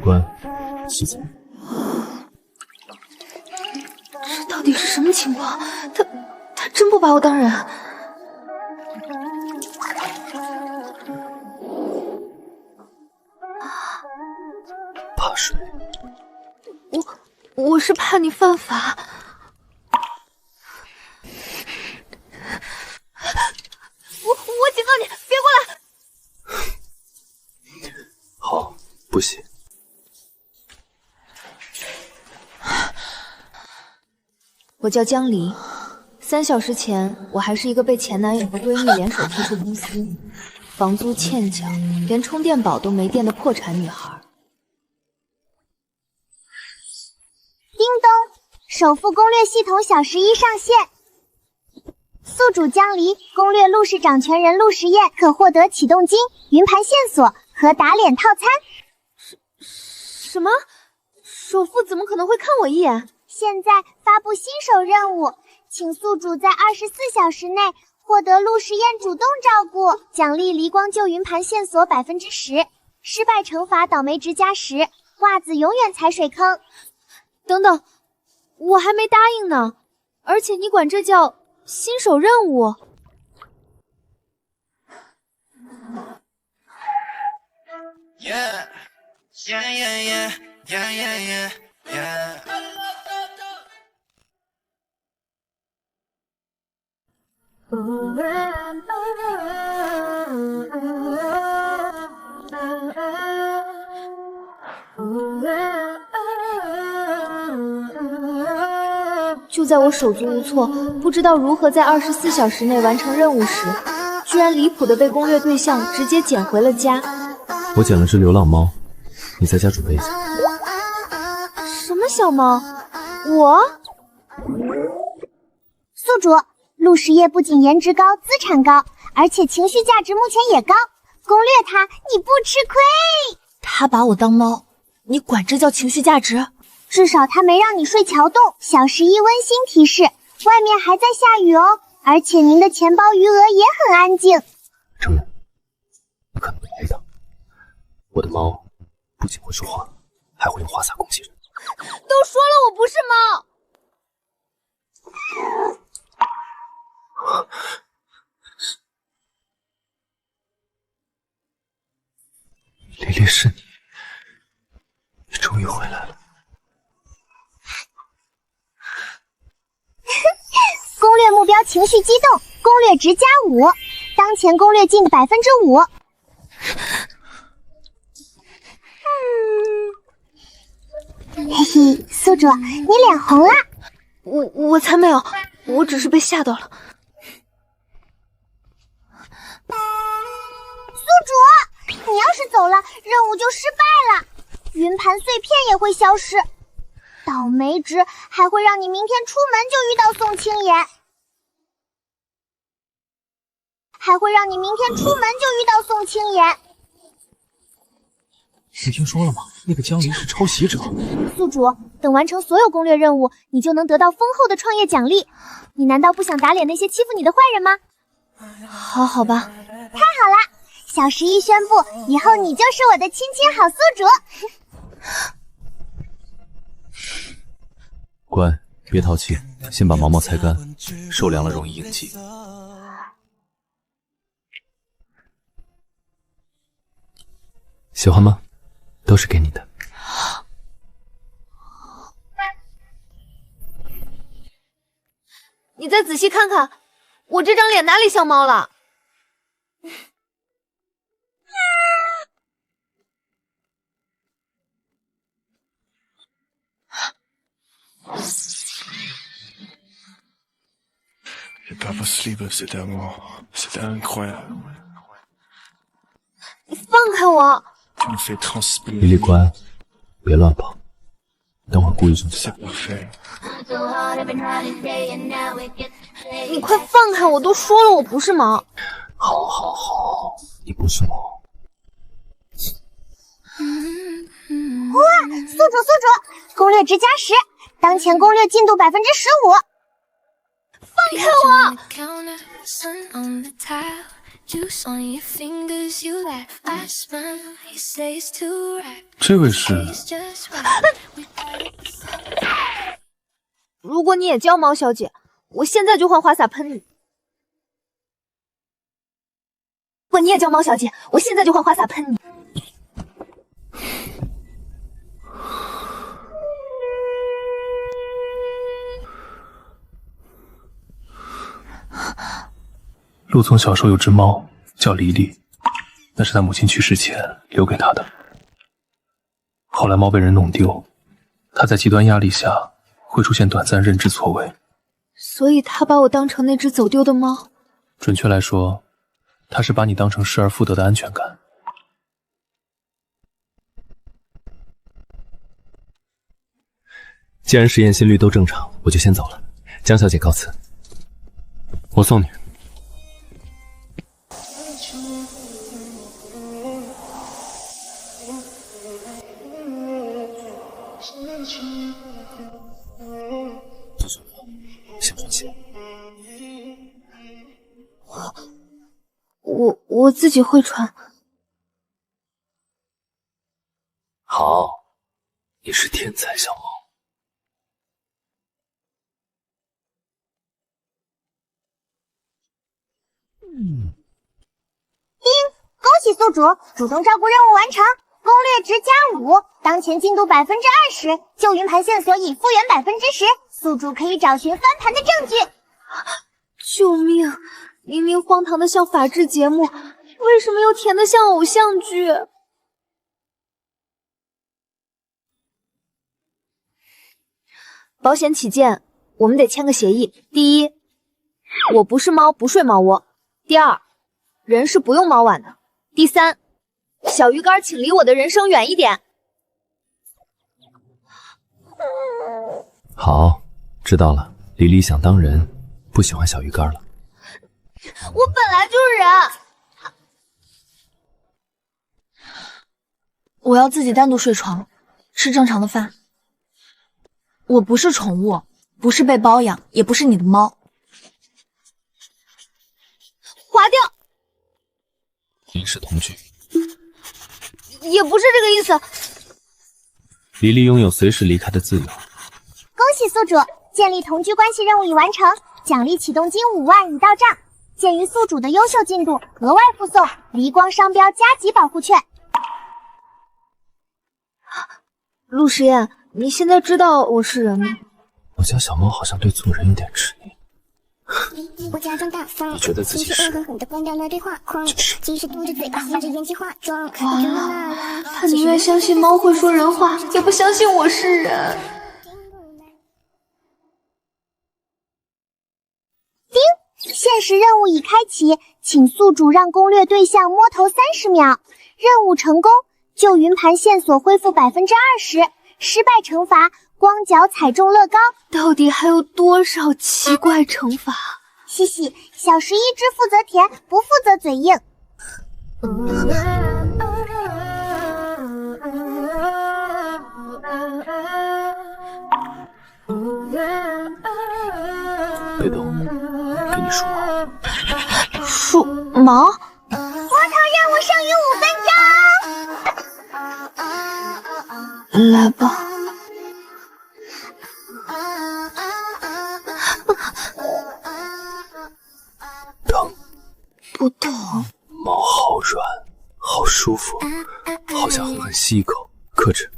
关，洗澡。这到底是什么情况？他真不把我当人？怕水？我是怕你犯法。我警告你，别过来！好，不洗。我叫江离，3小时前我还是一个被前男友和闺蜜联手踢出公司，房租欠缴，连充电宝都没电的破产女孩。叮咚，首富攻略系统小11上线。宿主江离，攻略陆氏掌权人陆时宴，可获得启动金、云盘线索和打脸套餐。什么？首富怎么可能会看我一眼？现在发布新手任务，请宿主在24小时内获得陆时宴主动照顾，奖励离光旧云盘线索10%，失败惩罚倒霉值加10，袜子永远踩水坑。等等，我还没答应呢，而且你管这叫新手任务？Yeah, yeah, yeah, yeah, yeah, yeah. 就在我手足无措，不知道如何在24小时内完成任务时，居然离谱的被攻略对象直接捡回了家。我捡了只流浪猫，你在家准备一下。什么小猫？我？宿主，陆时夜不仅颜值高、资产高，而且情绪价值目前也高。攻略他，你不吃亏。他把我当猫，你管这叫情绪价值？至少他没让你睡桥洞。小11温馨提示，外面还在下雨哦，而且您的钱包余额也很安静。承认，你可能会黑的。我的猫不仅会说话，还会用话撒攻击人。都说了我不是猫。莉莉，是你，你终于回来了。攻略目标情绪激动，攻略值加5，当前攻略进5%。嘿嘿，宿主，你脸红了。我才没有，我只是被吓到了。宿主，你要是走了，任务就失败了，云盘碎片也会消失，倒霉值还会让你明天出门就遇到宋青言，你听说了吗？那个江离是抄袭者。宿主，等完成所有攻略任务，你就能得到丰厚的创业奖励。你难道不想打脸那些欺负你的坏人吗？好吧。太好了，小11宣布，以后你就是我的亲亲好宿主。乖，别淘气，先把毛毛擦干，受凉了容易应激。喜欢吗？都是给你的。你再仔细看看，我这张脸哪里像猫了？你放开我！莉莉乖，别乱跑，等会儿故意生气。你快放开我！都说了我不是猫。好，你不是猫。哇，宿主，攻略值加10，当前攻略进度15%。放开我！这位是？如果你也叫猫小姐，我现在就换花洒喷你。如果你也叫猫小姐，我现在就换花洒喷你。陆从小时候有只猫叫黎黎，那是他母亲去世前留给他的。后来猫被人弄丢，他在极端压力下会出现短暂认知错位，所以他把我当成那只走丢的猫。准确来说，他是把你当成失而复得的安全感。既然实验心率都正常，我就先走了。江小姐告辞。我送你。先放心。我自己会穿。好，你是天才小猫。恭喜宿主主动照顾任务完成，攻略值+5，当前进度20%，旧云盘线索已复原10%，宿主可以找寻翻盘的证据。救命！明明荒唐的像法制节目，为什么又甜得像偶像剧？保险起见，我们得签个协议。第一，我不是猫，不睡猫窝。第二，人是不用猫碗的。第三，小鱼干请离我的人生远一点。好，知道了。黎黎想当人，不喜欢小鱼干了。我本来就是人。我要自己单独睡床，吃正常的饭。我不是宠物，不是被包养，也不是你的猫。划掉。您是同居，也不是这个意思。黎黎拥有随时离开的自由。恭喜宿主建立同居关系任务已完成，奖励启动金5万已到账。鉴于宿主的优秀进度，额外附送离光商标加急保护券。陆时宴，你现在知道我是人吗？我家小猫好像对做人有点执念。我假装大方，你觉得自己是？狠狠地关掉那对话框，即使嘟着嘴巴，含着眼睛化妆。哇，他宁愿相信猫会说人话，也不相信我是人。叮，现实任务已开启，请宿主让攻略对象摸头30秒。任务成功，旧云盘线索恢复20%，失败惩罚光脚踩中乐高。到底还有多少奇怪惩罚？嘻嘻，小11只负责甜，不负责嘴硬。别动，给你梳毛。梳毛？摸头任务剩余5分钟。来吧。疼？不疼。毛好软，好舒服，好想狠狠吸一口。克制，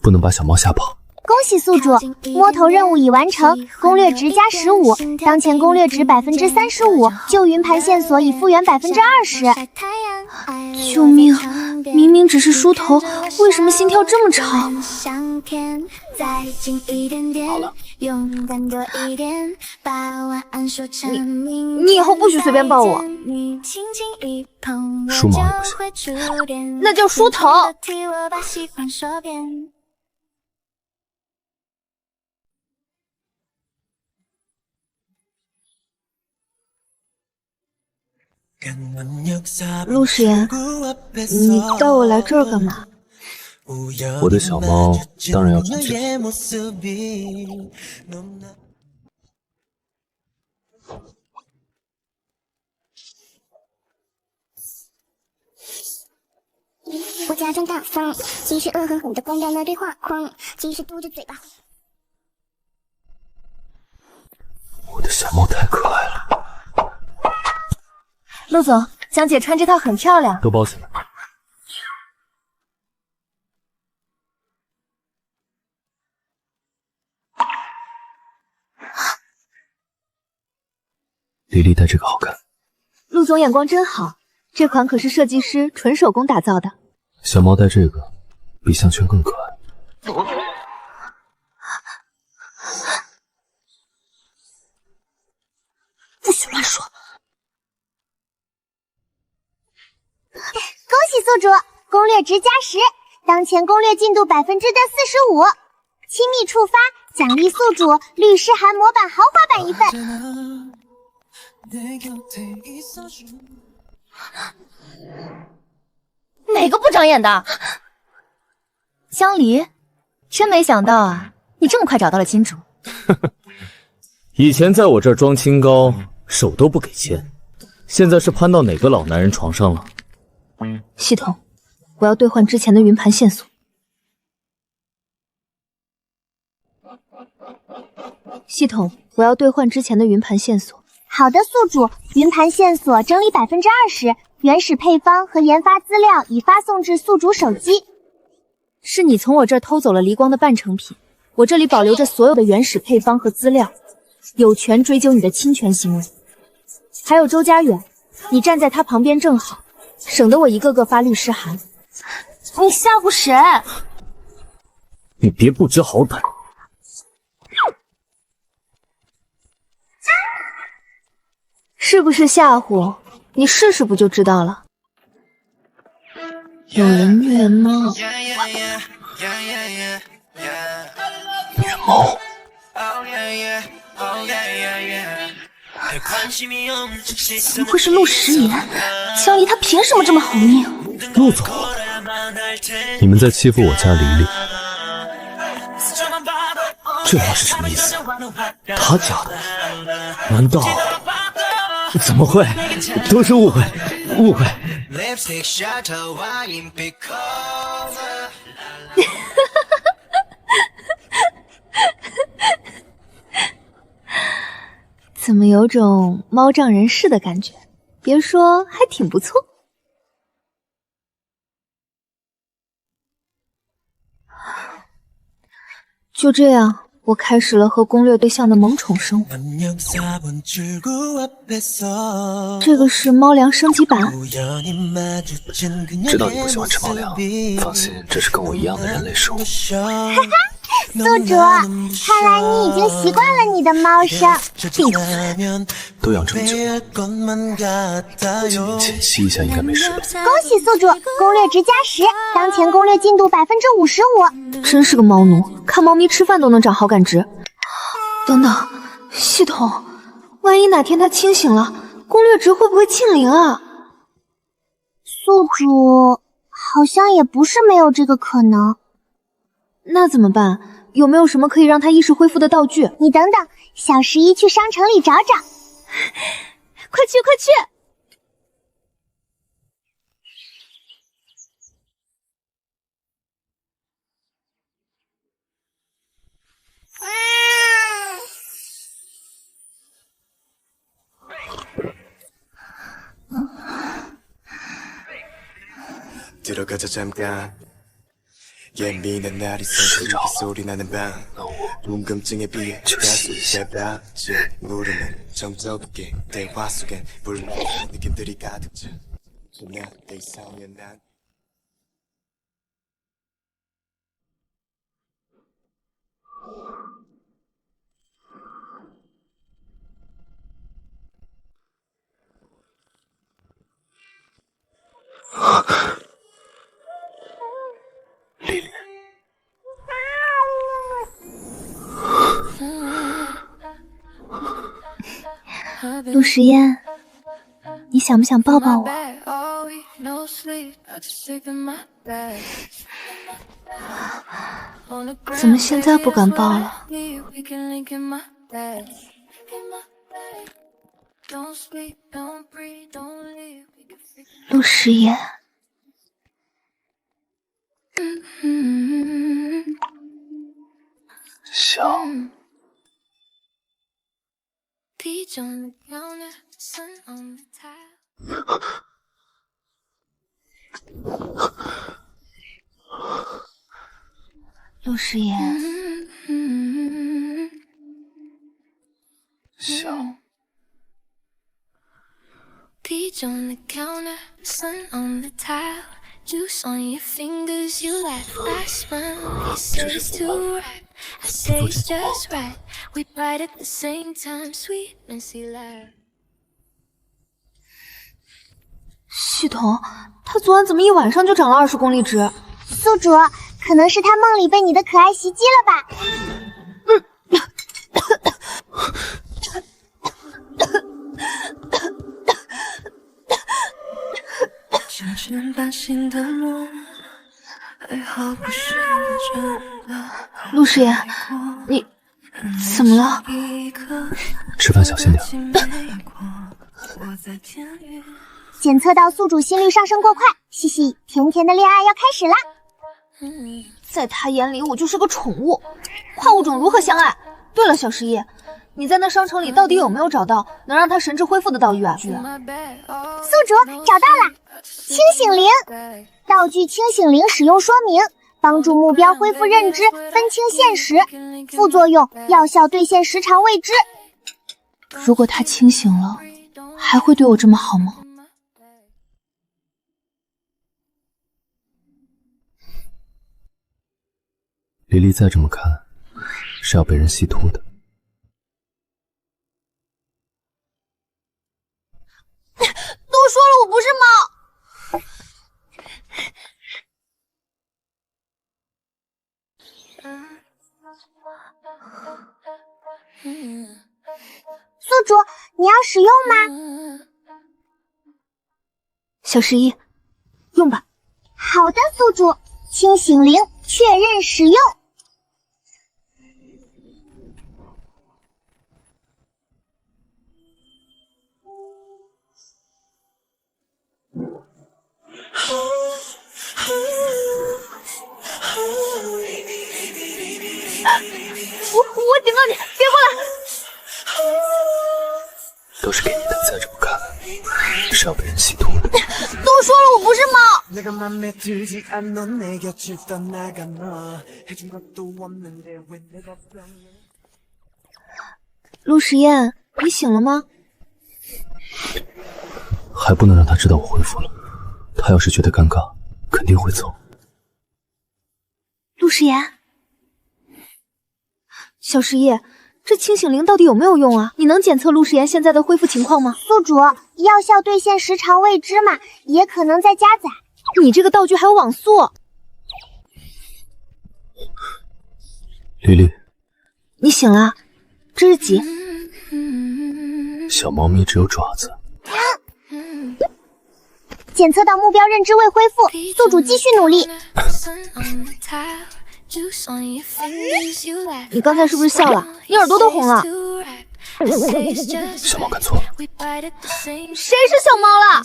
不能把小猫吓跑。恭喜宿主，摸头任务已完成，攻略值+15，当前攻略值35%，旧云盘线索已复原20%。救命！明明只是梳头，为什么心跳这么长？好了，你以后不许随便抱我。梳毛也不行，那叫梳头。陆时言，你带我来这儿干嘛？我的小猫当然要穿裙子。我假装大方，其实恶狠狠地关掉那对话框，其实嘟着嘴巴。我的小猫太可爱了，陆总，江姐穿这套很漂亮。都包起来。莉莉戴这个好看。陆总眼光真好，这款可是设计师纯手工打造的。小猫戴这个比项圈更可爱。不许乱说。恭喜宿主，攻略值加10，当前攻略进度45%，亲密触发，奖励宿主律师函模板豪华版1份。哪个不长眼的？江离，真没想到啊，你这么快找到了金主。以前在我这儿装清高，手都不给牵，现在是攀到哪个老男人床上了？系统，我要兑换之前的云盘线索。系统，我要兑换之前的云盘线索。好的，宿主，云盘线索整理20%，原始配方和研发资料已发送至宿主手机。是你从我这儿偷走了离光的半成品，我这里保留着所有的原始配方和资料，有权追究你的侵权行为。还有周家远，你站在他旁边正好，省得我一个个发律师函。你吓唬谁？你别不知好歹！是不是吓唬？你试试不就知道了。有人虐猫。虐猫。怎么会是陆时言？江离他凭什么这么好命？陆总，你们在欺负我家黎黎，这话是什么意思？他家的？难道？怎么会？都是误会，误会。怎么有种猫仗人势的感觉？别说，还挺不错。就这样，我开始了和攻略对象的萌宠生活。这个是猫粮升级版。知道你不喜欢吃猫粮，放心，这是跟我一样的人类食物。哈哈，宿主，看来你已经习惯了你的猫生。闭嘴！都养这么久了，几年前吸一下应该没事吧？恭喜宿主，攻略值加10，当前攻略进度55%。真是个猫奴，看猫咪吃饭都能长好感值。等等，系统，万一哪天他清醒了，攻略值会不会清零啊？宿主好像也不是没有这个可能。那怎么办？有没有什么可以让他意识恢复的道具？你等等，小11去商城里找找。快去快去！睡着了，那我就洗一下。丽丽，陆时烟，你想不想抱抱我？怎么现在不敢抱了？陆时烟。想。陆师爷，想。Peach on the counter, sun on the tile, juice on your fingers, you laugh, I smile. You say it's too right, I say it's just right. We bite at the same time, sweet messy life. 系统，他昨晚怎么一晚上就长了20公里直？宿主，可能是他梦里被你的可爱袭击了吧？渐渐半醒的梦，还好不是真的。陆师爷，你怎么了？吃饭小心点。检测到宿主心率上升过快，嘻嘻，甜甜的恋爱要开始啦！在他眼里，我就是个宠物，跨物种如何相爱？对了，小十一，你在那商城里到底有没有找到能让他神智恢复的道具啊？宿主找到了，清醒灵道具，清醒灵使用说明：帮助目标恢复认知，分清现实。副作用：药效兑现时长未知。如果他清醒了，还会对我这么好吗？黎黎再这么看，是要被人吸秃的。都说了我不是猫。宿主，你要使用吗？小十一，用吧。好的，宿主。清醒灵确认使用。我警告你，别过来！都是给你的，再这么看，是要被人吸秃的。都说了我不是猫。陆时宴，你醒了吗？还不能让他知道我恢复了，他要是觉得尴尬，肯定会走。陆时言，小十一，这清醒灵到底有没有用啊？你能检测陆时言现在的恢复情况吗？宿主，药效兑现时长未知嘛，也可能在加载。你这个道具还有网速。丽丽，你醒了？这是几？小猫咪只有爪子。检测到目标认知未恢复，宿主继续努力。你刚才是不是笑了？你耳朵都红了。小猫看错了。谁是小猫了？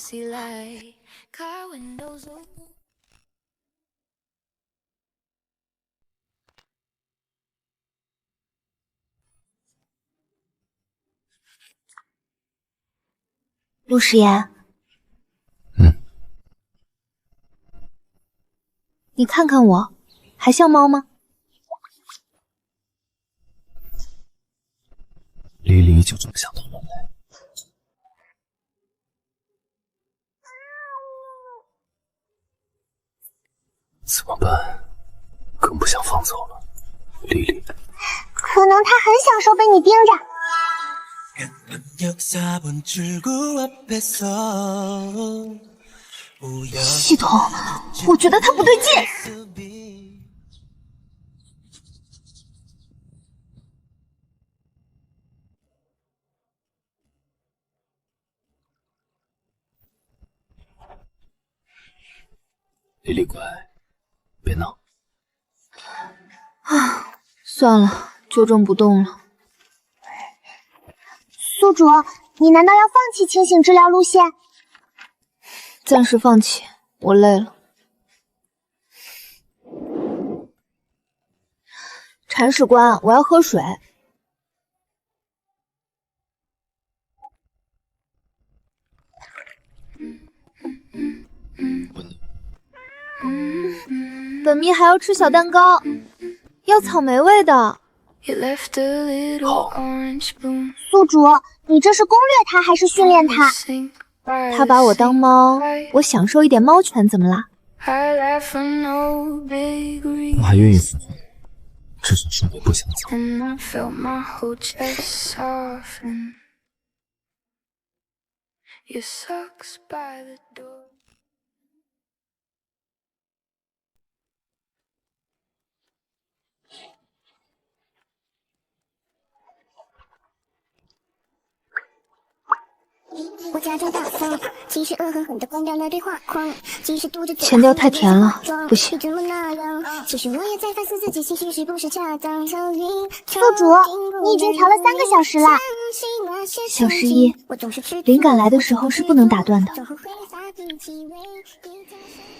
陆时言，你看看我，还像猫吗？黎黎就这么想到人类。怎么办？更不想放走了，黎黎。可能他很享受被你盯着。系统，我觉得他不对劲。黎黎乖，别闹。啊，算了，就这么不动了。宿主，你难道要放弃清醒治疗路线？暂时放弃，我累了。铲屎官，我要喝水。本迷还要吃小蛋糕，要草莓味的。宿主，你这是攻略他还是训练他？他把我当猫，我享受一点猫权怎么啦？我还愿意服从，至少说明不想走。我假装大方，其实恶狠狠地关掉了对话框，即使读着前调太甜了，不行。怎么那样？其实我也在反思自己情绪是不是恰当。宿主，你已经调了3个小时了。小十一，灵感来的时候是不能打断的。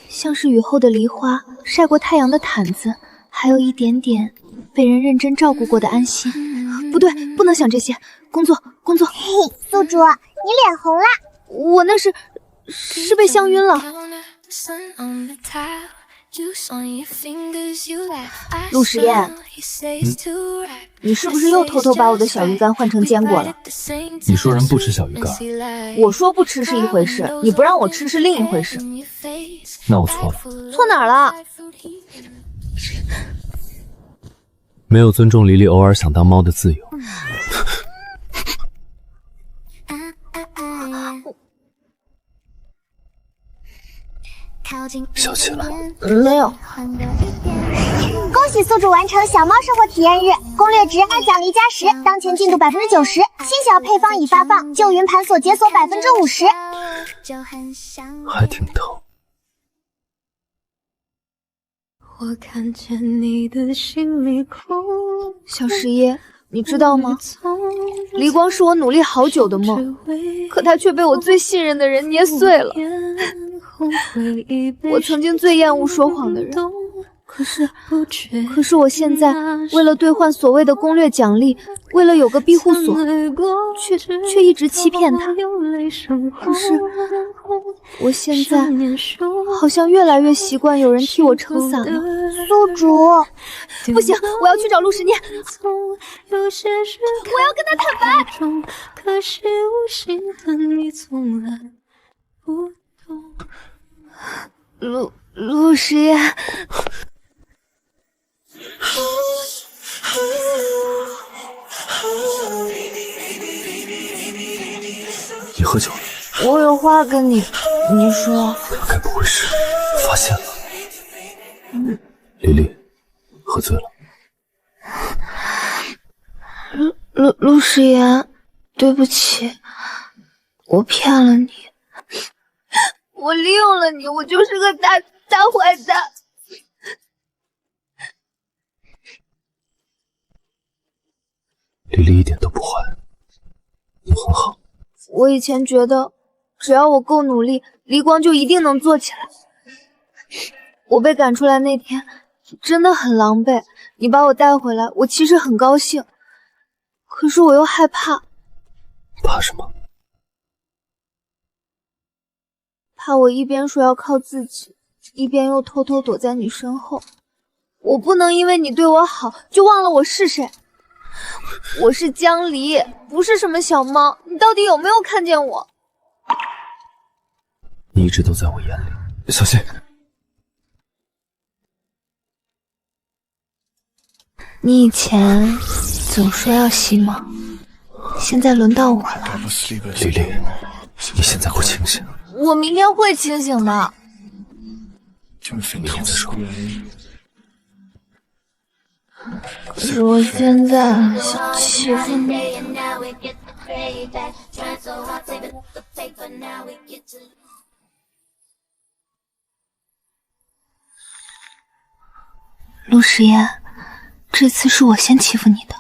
像是雨后的梨花，晒过太阳的毯子，还有一点点被人认真照顾过的安心。不对，不能想这些，工作。嘿，宿主，你脸红了。我那是被香晕了。陆时宴，你是不是又偷偷把我的小鱼干换成坚果了？你说人不吃小鱼干，我说不吃是一回事，你不让我吃是另一回事。那我错了。错哪儿了？没有尊重黎黎偶尔想当猫的自由。小气了？没有。恭喜宿主完成小猫生活体验日，攻略值2奖励加10，当前进度90%，新小配方已发放，旧云盘锁解锁50%。还挺疼。我看见你的心里哭。小十一，你知道吗？离光是我努力好久的梦，可它却被我最信任的人捏碎了。我曾经最厌恶说谎的人，可是我现在为了兑换所谓的攻略奖励，为了有个庇护所，却一直欺骗他。可是我现在好像越来越习惯有人替我撑伞了。宿主，不行，我要去找陆时念，我要跟他坦白。可是无心的你从来不懂。陆时言，你喝酒了？我有话跟你说。他该不会是发现了？黎黎，喝醉了。陆时言，对不起，我骗了你，我利用了你，我就是个大坏蛋。黎黎一点都不坏，你很好。我以前觉得，只要我够努力，离光就一定能做起来。我被赶出来那天，真的很狼狈。你把我带回来，我其实很高兴，可是我又害怕。怕什么？怕我一边说要靠自己，一边又偷偷躲在你身后。我不能因为你对我好，就忘了我是谁。我是江离，不是什么小猫。你到底有没有看见我？你一直都在我眼里，小心。你以前总说要吸猫，现在轮到我了。黎黎，你现在不清醒。我明天会清醒的。明天再说。可是我现在很想欺负你。陆时言，这次是我先欺负你的。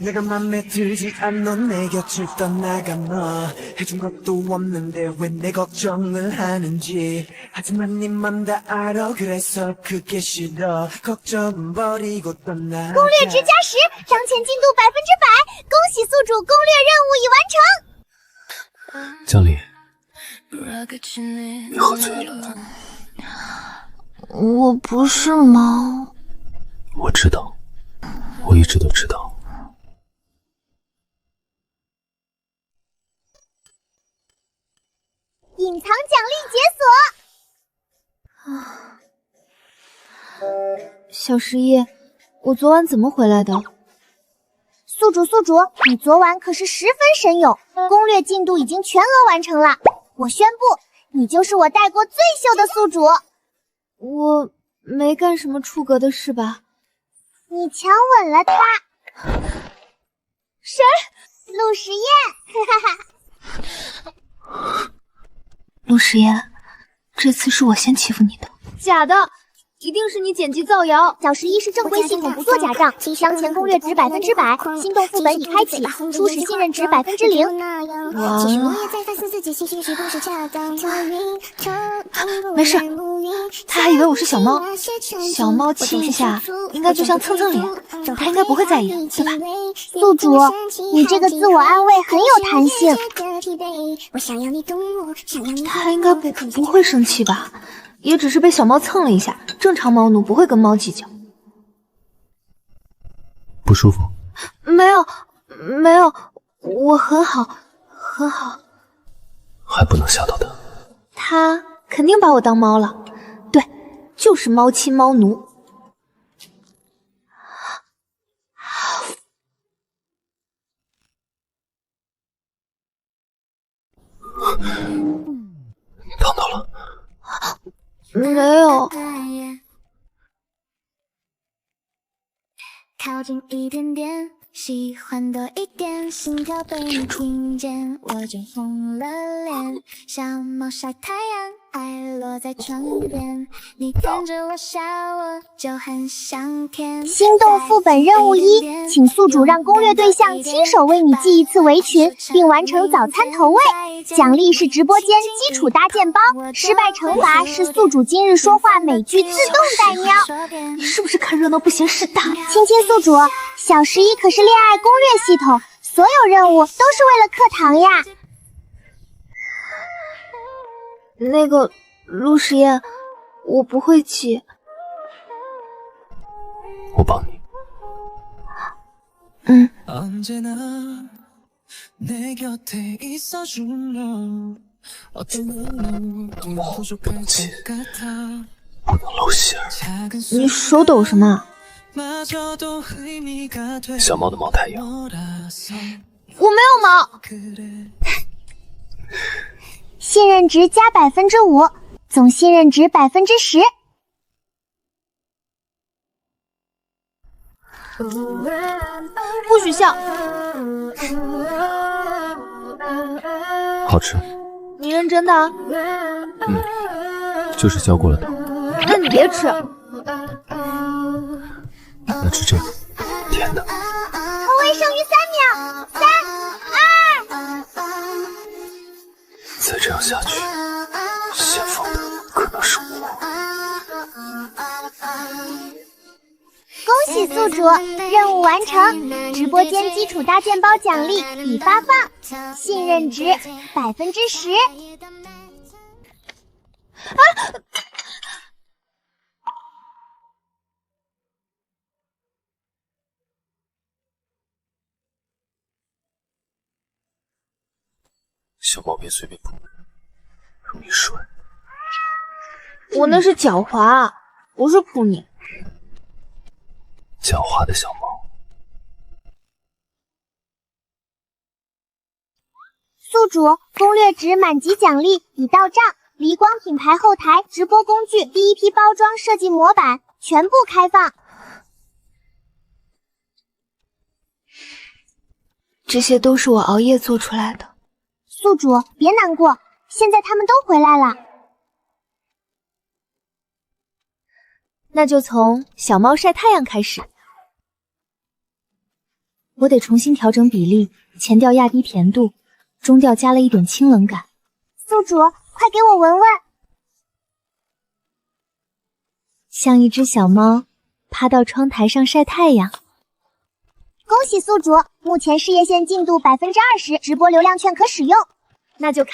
내가 맘에 들지 않는 내 곁을 떠나가 너 해준 것도 없는데 왜 내 걱정을 하는지 하지만 네맘 다 알아 그래서 그게 싫어 걱정은 버리고 떠나 攻略值加10，当前进度100%，恭喜宿主攻略任务已完成。江离，你喝醉了。我不是猫。我知道，我一直都知道。隐藏奖励解锁。小十一，我昨晚怎么回来的？宿主，你昨晚可是十分神勇，攻略进度已经全额完成了。我宣布，你就是我带过最秀的宿主。我没干什么出格的事吧？你强吻了他。谁？陆时宴，哈哈。陆时宴，这次是我先欺负你的。假的，一定是你剪辑造谣。小十一是正规系统，不做假账。当前攻略值100%，心动副本已开启，初始信任值0%。完了，没事，他还以为我是小猫，小猫亲一下，应该就像蹭蹭脸，他应该不会在意，对吧？宿主，你这个自我安慰很有弹性。他应该不会生气吧？也只是被小猫蹭了一下，正常猫奴不会跟猫计较。不舒服？没有，我很好，很好。还不能吓到他？他肯定把我当猫了，对，就是猫亲猫奴。烫到了？没有。靠近一点点，喜欢多一点，心跳被你听见，我就红了脸。小猫晒太阳，爱落在窗边，你看着我笑，我就很想舔。心动副本任务1，请宿主让攻略对象亲手为你系一次围裙，并完成早餐投喂。奖励是直播间基础搭建包，失败惩罚是宿主今日说话美剧自动带喵。你是不是看热闹不嫌事大？亲宿主，小十一可是恋爱攻略系统，所有任务都是为了课堂呀。那个陆时宴，我不会骑。我帮你。不能骑，不能露馅儿。你手抖什么？小猫的毛太痒。我没有毛。信任值加5%，总信任值10%。不许笑。好吃。你认真的？就是削过了的。那你别吃。那吃这个，甜的。投喂剩余3秒，3、2。再这样下去，先放的可能是我。恭喜宿主，任务完成！直播间基础搭建包奖励已发放，信任值10%。小猫别随便碰人，容易摔。我那是狡猾，不是扑你。狡猾的小猫。宿主攻略值满级奖励已到账，离光品牌后台直播工具第一批包装设计模板全部开放。这些都是我熬夜做出来的。宿主别难过，现在他们都回来了。那就从小猫晒太阳开始。我得重新调整比例，前调压低甜度，中调加了一点清冷感。宿主，快给我闻闻。像一只小猫趴到窗台上晒太阳。恭喜宿主，目前事业线进度20%，直播流量券可使用。那就开！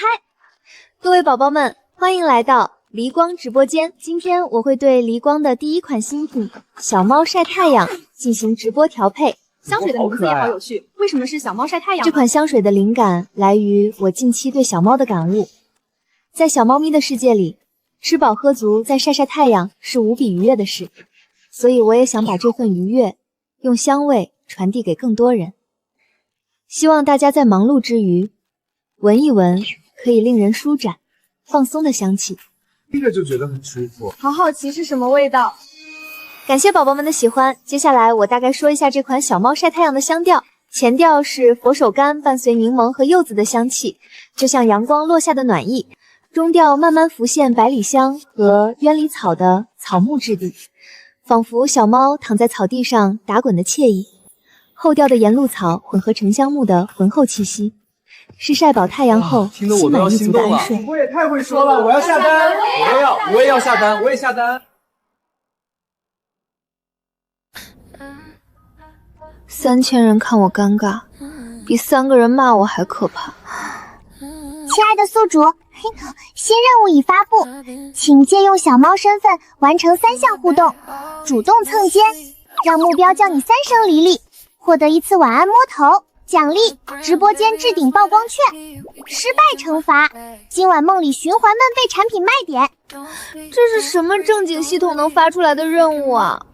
各位宝宝们，欢迎来到离光直播间。今天我会对离光的第一款新品小猫晒太阳进行直播调配。香水的名字也好有趣，为什么是小猫晒太阳？这款香水的灵感来于我近期对小猫的感悟。在小猫咪的世界里，吃饱喝足再晒晒太阳是无比愉悦的事，所以我也想把这份愉悦用香味传递给更多人。希望大家在忙碌之余闻一闻可以令人舒展放松的香气，听着就觉得很舒服。好好奇是什么味道。感谢宝宝们的喜欢，接下来我大概说一下这款小猫晒太阳的香调。前调是佛手柑伴随柠檬和柚子的香气，就像阳光落下的暖意。中调慢慢浮现百里香和鸢梨草的草木质地，仿佛小猫躺在草地上打滚的惬意。后调的岩露草混合沉香木的浑厚气息，是晒饱太阳后听得我都要心动了。主播也太会说了，我要下单，我也要下单，我也下单。3000人看我尴尬，比3个人骂我还可怕。亲爱的宿主，新任务已发布，请借用小猫身份完成3项互动：主动蹭肩，让目标叫你3声黎黎，获得1次晚安摸头；奖励直播间置顶曝光券；失败惩罚今晚梦里循环闷废产品卖点。这是什么正经系统能发出来的任务啊？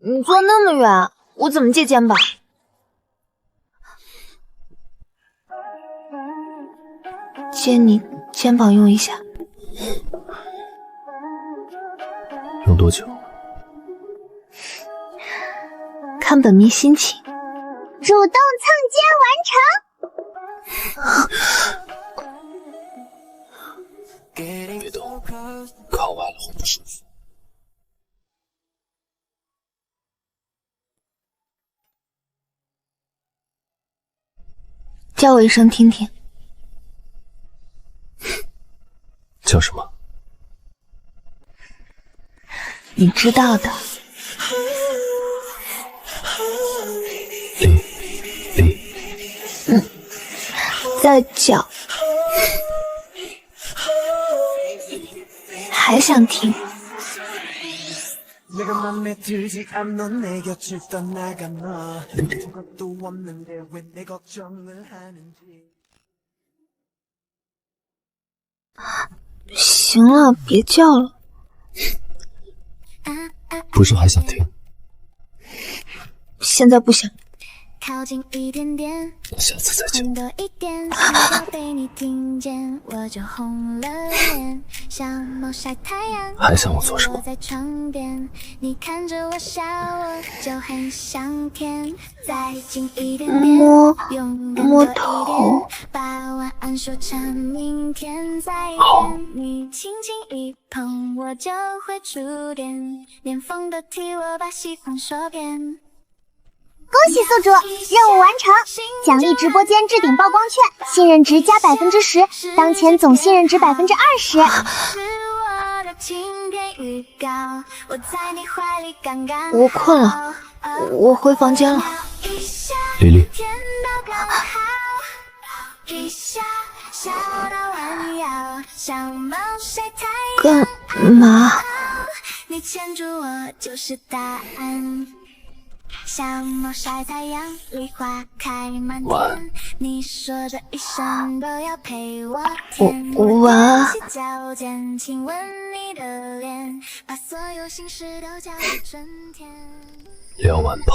你坐那么远，我怎么借肩膀？借你肩膀用一下。用多久？看本迷心情。主动蹭肩完成。别动，靠歪了会不舒服。叫我一声听听。叫什么？你知道的。李。再叫。还想听。行了，别叫了。不是还想听？现在不想。靠近一点点，下次再叫。多一点，想被你听见，我就红了脸。小猫晒太阳，还想我做什么？我在床边，你看着我笑，我就很香甜。再近一点点，摸头，把晚安说成明天再见。你轻轻一碰，我就会触电，连风都替我把喜欢说遍。恭喜宿主，任务完成，奖励直播间置顶曝光券，信任值加10%，当前总信任值20%。我困了，我回房间了。丽丽，干嘛？你牵住我就是答案。小猫晒太阳，梨花开满天。你说这一生都要陪我甜。晚安。脚尖亲吻你的脸，把所有心事都交给春天。2万跑，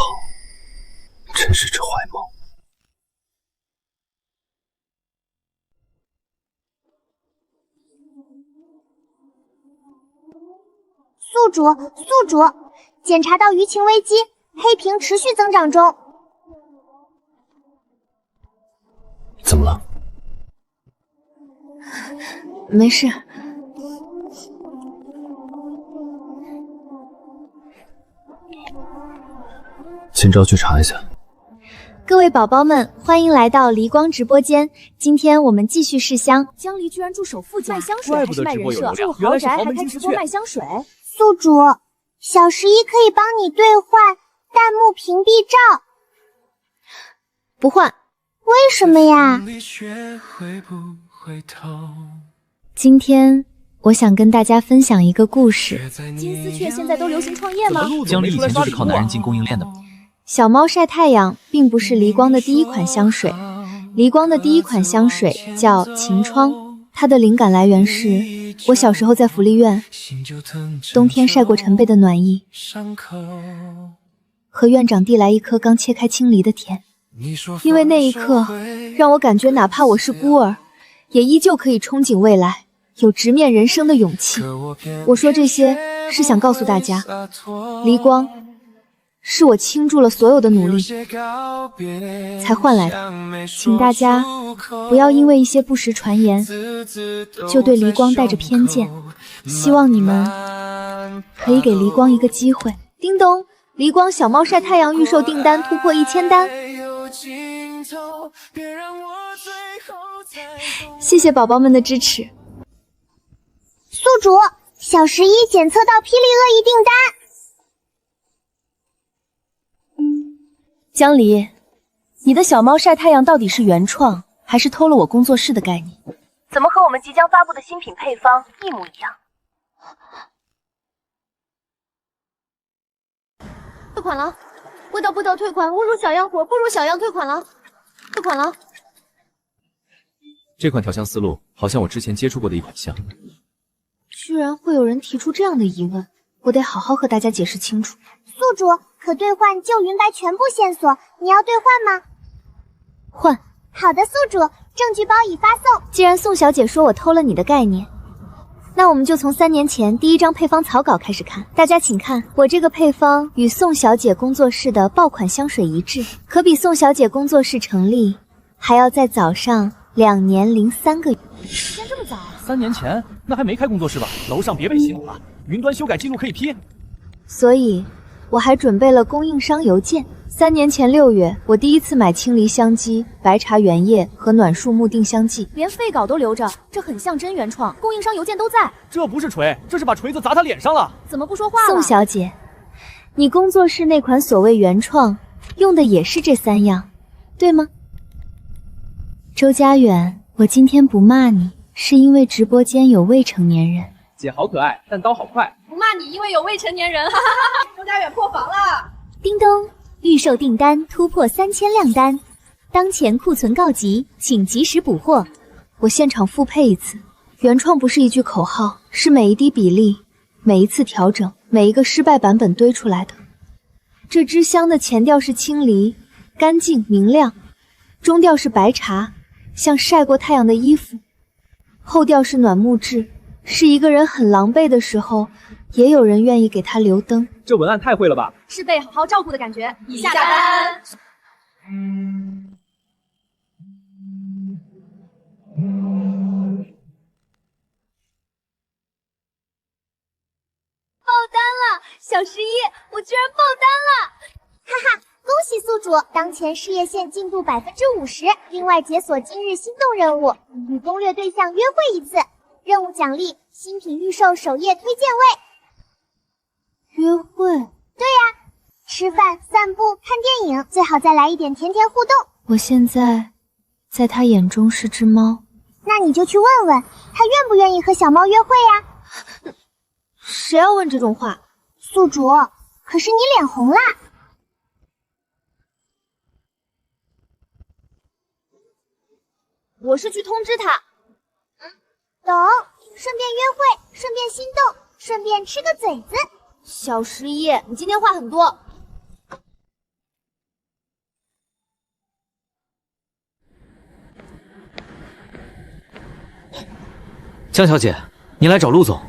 真是只坏猫。宿主，检查到舆情危机。黑屏持续增长中。怎么了？没事。今朝去查一下。各位宝宝们，欢迎来到离光直播间。今天我们继续试香。江离居然住首富家，卖香水还是卖人设？住豪宅还开直播卖香水？宿主，小11可以帮你兑换弹幕屏蔽照。不换。为什么呀？今天我想跟大家分享一个故事。金丝雀现在都流行创业吗？江离以前就是靠男人进供应链的吗？小猫晒太阳并不是离光的第一款香水，离光的第一款香水叫晴窗，它的灵感来源是我小时候在福利院，冬天晒过陈背的暖意，和院长递来一颗刚切开青梨的甜。因为那一刻让我感觉哪怕我是孤儿，也依旧可以憧憬未来，有直面人生的勇气。我说这些是想告诉大家，离光是我倾注了所有的努力才换来的，请大家不要因为一些不实传言就对离光带着偏见，希望你们可以给离光一个机会。叮咚，离光小猫晒太阳预售订单突破1000单，谢谢宝宝们的支持。宿主，小11检测到霹雳恶意订单。江离，你的小猫晒太阳到底是原创还是偷了我工作室的概念？怎么和我们即将发布的新品配方一模一样？退款了，味道不得退款，侮辱小样，火不如小样，退款了，退款了。这款调香思路好像我之前接触过的一款香。居然会有人提出这样的疑问，我得好好和大家解释清楚。宿主，可兑换旧云白全部线索，你要兑换吗？换。好的，宿主，证据包已发送。既然宋小姐说我偷了你的概念，那我们就从3年前第一张配方草稿开始看。大家请看，我这个配方与宋小姐工作室的爆款香水一致，可比宋小姐工作室成立还要再早上2年03个月。时间这么早？3年前那还没开工作室吧？楼上别被洗脑了，云端修改记录可以批。所以我还准备了供应商邮件。3年前6月，我第一次买青梨香基、白茶原液和暖树木定香剂，连废稿都留着，这很像真原创。供应商邮件都在。这不是锤，这是把锤子砸他脸上了。怎么不说话了？宋小姐，你工作室那款所谓原创用的也是这3样，对吗？周家远，我今天不骂你，是因为直播间有未成年人。姐好可爱，但刀好快。不骂你，因为有未成年人。哈哈哈！周家远破防了。叮咚，预售订单突破3000辆单，当前库存告急，请及时补货。我现场复配一次。原创不是一句口号，是每一滴比例，每一次调整，每一个失败版本堆出来的。这支香的前调是青梨，干净明亮；中调是白茶，像晒过太阳的衣服；后调是暖木质，是一个人很狼狈的时候，也有人愿意给他留灯。这文案太会了吧？是被好好照顾的感觉。已下单。爆单了，小11，我居然爆单了！哈哈，恭喜宿主，当前事业线进度50%，另外解锁今日心动任务，与攻略对象约会一次。任务奖励：新品预售首页推荐位。约会？对呀，吃饭、散步、看电影，最好再来一点甜甜互动。我现在在他眼中是只猫，那你就去问问他愿不愿意和小猫约会呀？谁要问这种话？宿主，可是你脸红啦。我是去通知他。懂，顺便约会，顺便心动，顺便吃个嘴子。小11，你今天话很多。江小姐，你来找陆总。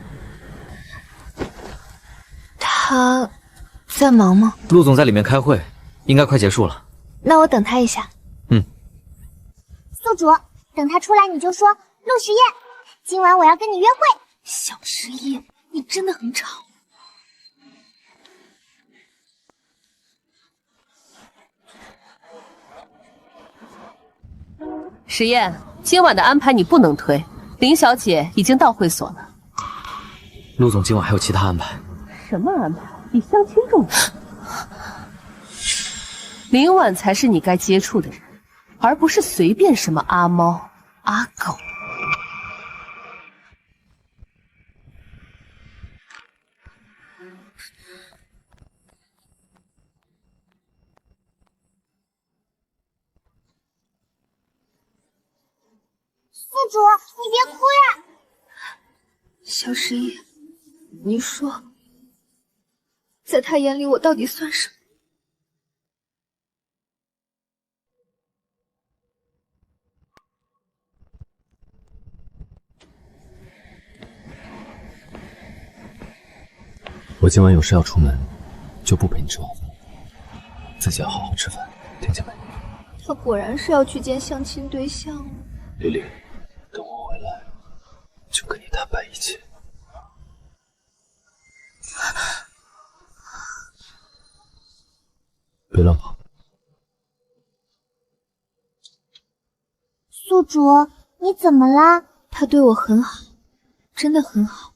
他在忙吗？陆总在里面开会，应该快结束了。那我等他一下。宿主，等他出来你就说陆时宴，今晚我要跟你约会。小十一，你真的很吵。实验，今晚的安排你不能推，林小姐已经到会所了。陆总今晚还有其他安排？什么安排？比相亲重要。林婉才是你该接触的人，而不是随便什么阿猫阿狗。宿主，你别哭呀！小十一，你说，在他眼里我到底算什么？我今晚有事要出门，就不陪你吃晚饭，自己要好好吃饭，听见没？他果然是要去见相亲对象了。丽丽，等我回来就跟你坦白一切。别乱跑。宿主，你怎么了？他对我很好，真的很好。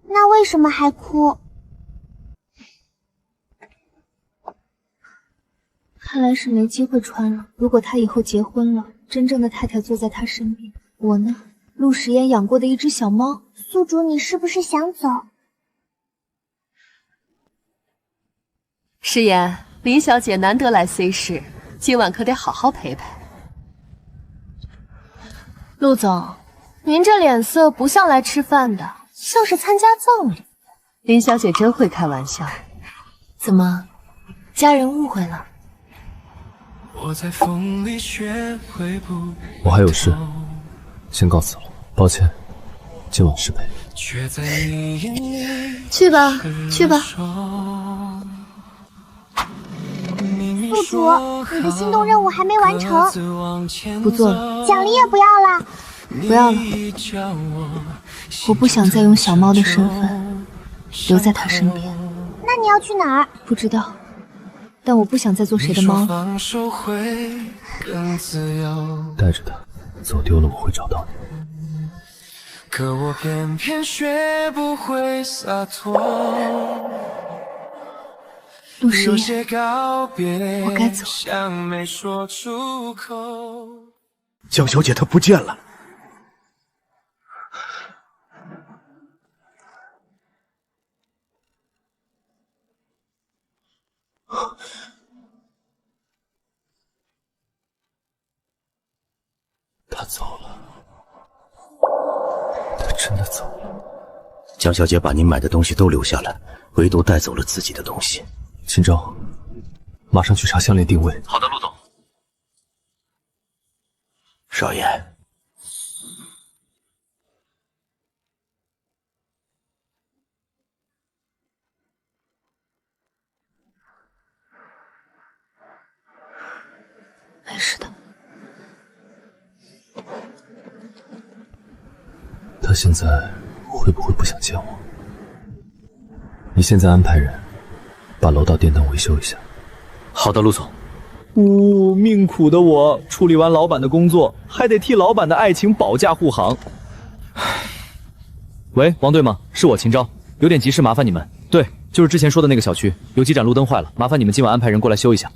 那为什么还哭？看来是没机会穿了。如果他以后结婚了，真正的太太坐在他身边，我呢？陆时言养过的一只小猫。宿主，你是不是想走？诗言，林小姐难得来 C 市，今晚可得好好陪陪。陆总，您这脸色不像来吃饭的，像是参加葬礼。林小姐真会开玩笑。怎么，家人误会了？我还有事，先告辞了，抱歉，今晚失陪。去吧，去吧。宿主，你的心动任务还没完成，不做了。奖励也不要了。不要了，我不想再用小猫的身份留在他身边。那你要去哪儿？不知道，但我不想再做谁的猫了。带着它，走丢了我会找到你。可我偏偏学不会洒脱。陆时言，我该走。江小姐她不见了。他走了，他真的走了。江小姐把您买的东西都留下了，唯独带走了自己的东西。秦昭，马上去查项链定位。好的，陆总。少爷，没事的。他现在会不会不想见我？你现在安排人把楼道电灯维修一下。好的，陆总。命苦的我，处理完老板的工作，还得替老板的爱情保驾护航。喂，王队吗？是我秦昭，有点急事，麻烦你们。对，就是之前说的那个小区，有几盏路灯坏了，麻烦你们今晚安排人过来修一下。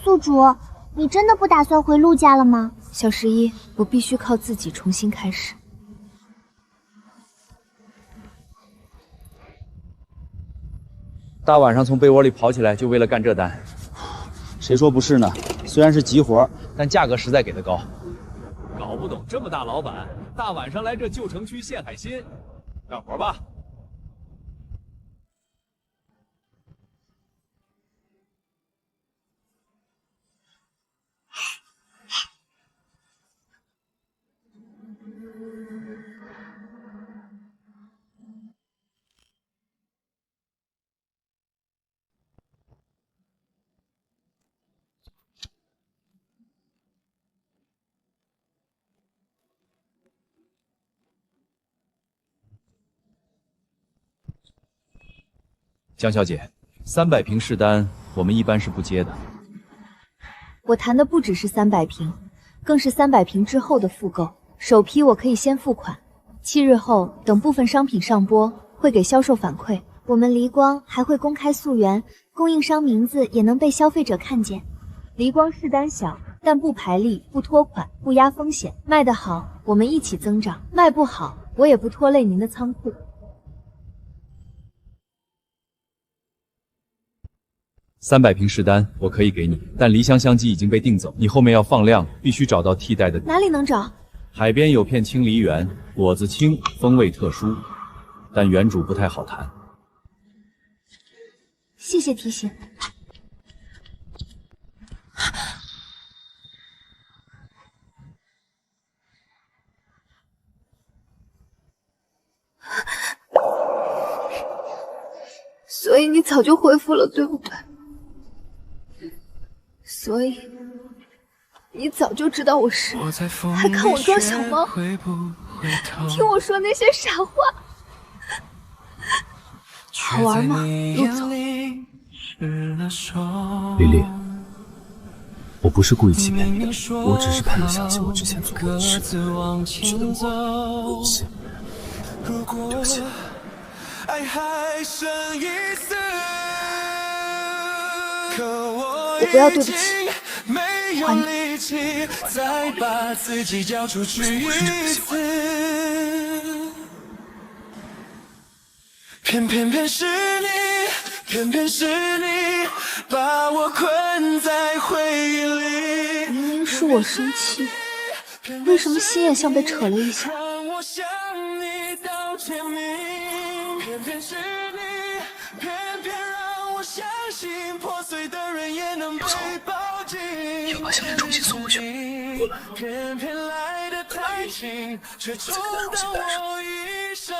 宿主，你真的不打算回陆家了吗？小十一，我必须靠自己重新开始。大晚上从被窝里跑起来，就为了干这单，谁说不是呢？虽然是急活，但价格实在给的高。搞不懂这么大老板，大晚上来这旧城区献海鲜，干活吧。江小姐，300瓶试单我们一般是不接的。我谈的不只是300瓶，更是300瓶之后的复购。首批我可以先付款，7日后等部分商品上播，会给销售反馈。我们黎光还会公开溯源，供应商名字也能被消费者看见。黎光试单小，但不排利、不拖款、不压风险，卖得好我们一起增长，卖不好我也不拖累您的仓库。300瓶试单我可以给你，但梨香香鸡已经被订走，你后面要放量，必须找到替代的。哪里能找？海边有片青梨园，果子轻，风味特殊，但园主不太好谈。谢谢提醒。所以你早就恢复了，对不对？所以你早就知道我是，还看我装小猫，听我说那些傻话，好玩吗？陆总，李丽，我不是故意欺骗你的，我只是怕你想起我之前做过的事，觉得我恶心。对不起。我不要对不起，还你。再把自己交出去一次，偏是你，偏是你，把我困在回忆里。明明是我生气，为什么心也像被扯了一下？偏是你，偏让我相信破碎的人也能被抱紧。要把项链重新送回去。过来。偏来的太近，却冲到我一生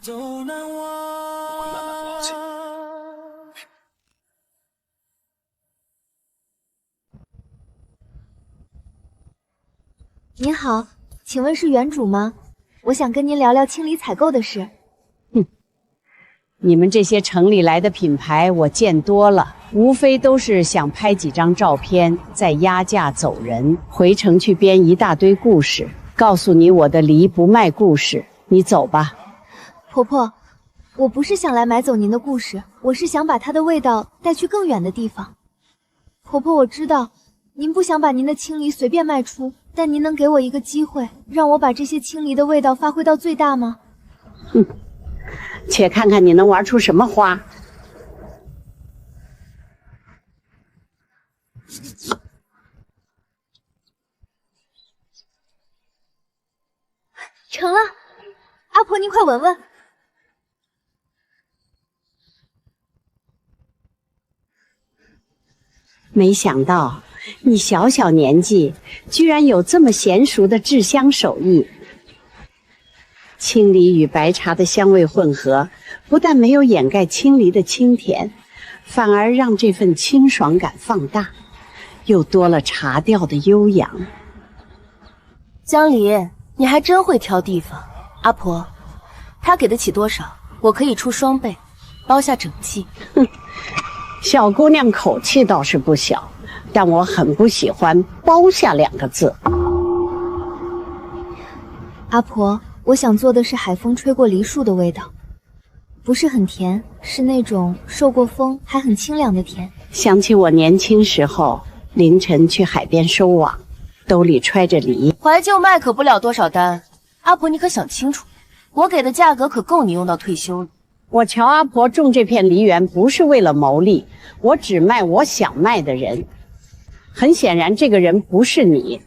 都难忘。我会慢慢抱紧。您好，请问是园主吗？我想跟您聊聊清理采购的事。你们这些城里来的品牌我见多了，无非都是想拍几张照片，再压价走人，回城去编一大堆故事，告诉你我的梨不卖故事，你走吧。婆婆，我不是想来买走您的故事，我是想把它的味道带去更远的地方。婆婆，我知道您不想把您的青梨随便卖出，但您能给我一个机会，让我把这些青梨的味道发挥到最大吗？且看看你能玩出什么花。成了，阿婆您快闻闻。没想到你小小年纪居然有这么娴熟的制香手艺。青梨与白茶的香味混合，不但没有掩盖青梨的清甜，反而让这份清爽感放大，又多了茶调的悠扬。江离，你还真会挑地方。阿婆，他给得起多少，我可以出双倍，包下整季。小姑娘口气倒是不小，但我很不喜欢“包下”2个字。阿婆，我想做的是海风吹过梨树的味道，不是很甜，是那种受过风还很清凉的甜。想起我年轻时候，凌晨去海边收网，兜里揣着梨。怀旧卖可不了多少单，阿婆你可想清楚，我给的价格可够你用到退休了。我乔阿婆种这片梨园不是为了牟利，我只卖我想卖的人。很显然，这个人不是你。你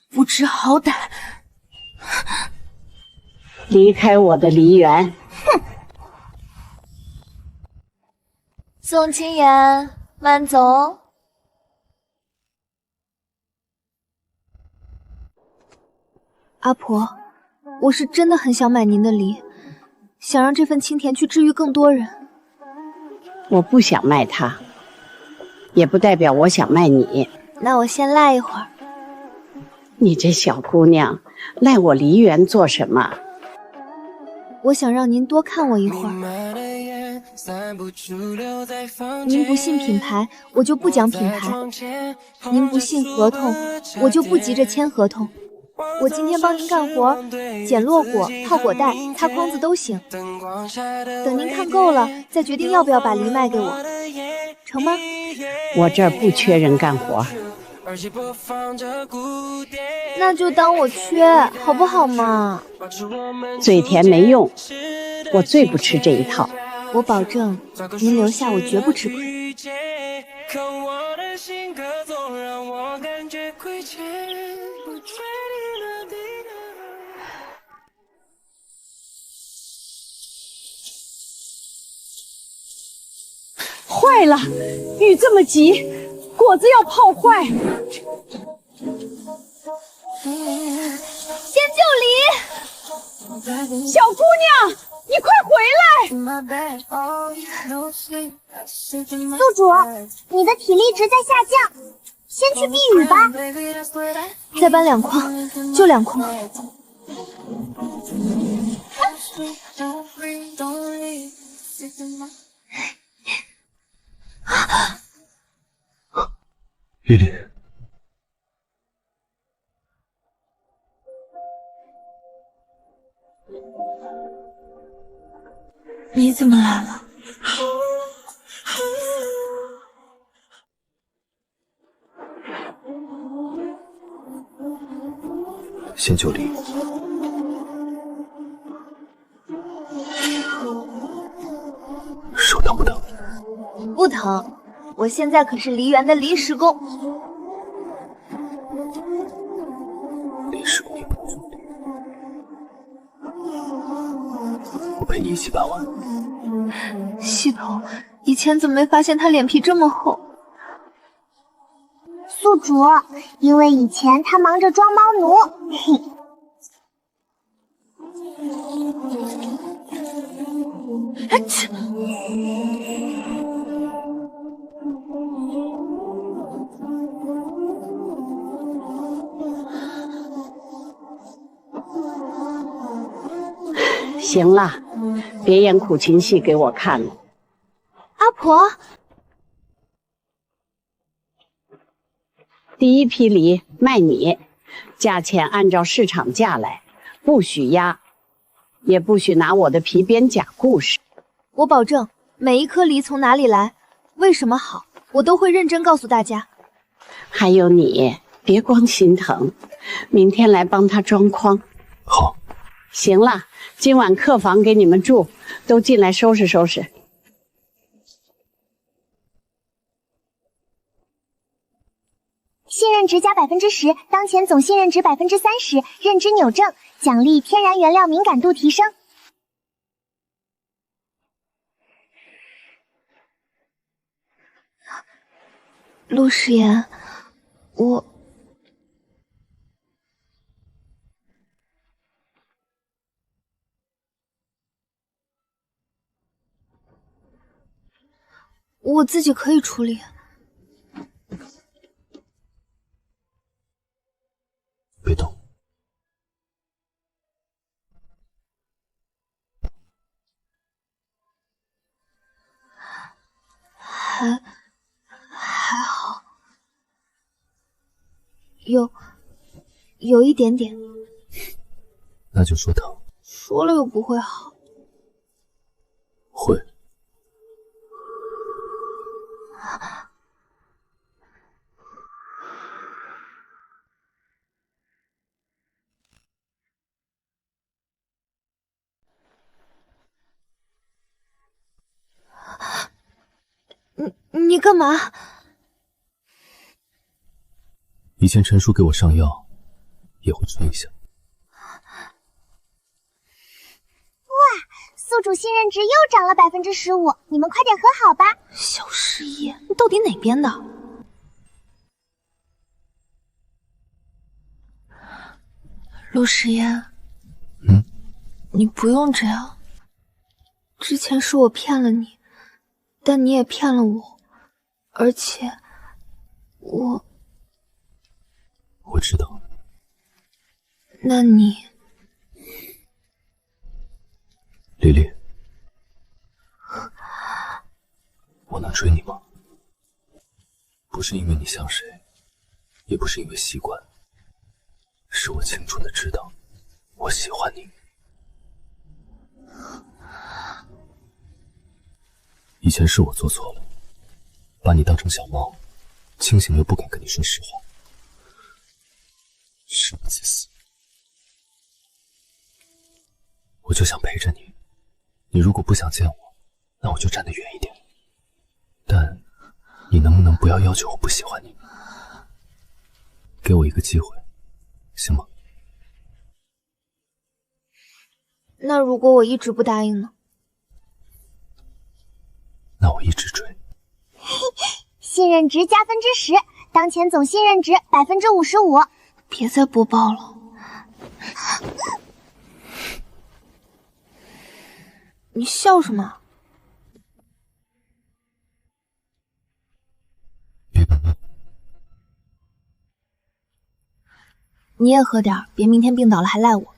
不知好歹！离开我的梨园！哼！宋清言，慢走。阿婆，我是真的很想买您的梨，想让这份清甜去治愈更多人。我不想卖它，也不代表我想卖你。那我先赖一会儿。你这小姑娘，赖我梨园做什么？我想让您多看我一会儿。您不信品牌，我就不讲品牌；您不信合同，我就不急着签合同。我今天帮您干活，捡落果、套果袋、擦筐子都行。等您看够了，再决定要不要把梨卖给我，成吗？我这儿不缺人干活。那就当我缺，好不好嘛？嘴甜没用，我最不吃这一套。我保证，您留下我绝不吃亏。坏了，雨这么急，果子要泡坏。先救梨！小姑娘，你快回来！宿主，你的体力值在下降，先去避雨吧。再搬2筐，就2筐。丽丽，你怎么来了？先救梨。手疼不疼？不疼，我现在可是梨园的梨石工。梨石工也不能助力，我陪你一起办完。系统，以前怎么没发现他脸皮这么厚？宿主，因为以前他忙着装猫奴，嘿。行了，别演苦情戏给我看了。阿婆，第一批梨卖你，价钱按照市场价来，不许压，也不许拿我的皮编假故事。我保证，每一颗梨从哪里来，为什么好，我都会认真告诉大家。还有你，别光心疼，明天来帮他装筐。好。行了，今晚客房给你们住，都进来收拾收拾。信任值加10%，当前总信任值30%，认知扭正，奖励天然原料敏感度提升。陆诗言，我自己可以处理。别动。还好，有一点点。那就说疼。说了又不会好。会。你干嘛？以前陈叔给我上药，也会吹一下。哇，宿主信任值又涨了15%，你们快点和好吧。小失业，你到底哪边的？陆时言，你不用这样。之前是我骗了你，但你也骗了我，而且我知道。那你丽丽，我能追你吗？不是因为你像谁，也不是因为习惯，是我清楚的知道，我喜欢你。以前是我做错了，把你当成小猫，清醒又不敢跟你说实话，是我自私。我就想陪着你，你如果不想见我，那我就站得远一点。但你能不能不要要求我不喜欢你？给我一个机会，行吗？那如果我一直不答应呢？那我一直追。信任值加10%，当前总信任值55%。别再播报了。你笑什么？你也喝点，别明天病倒了还赖我。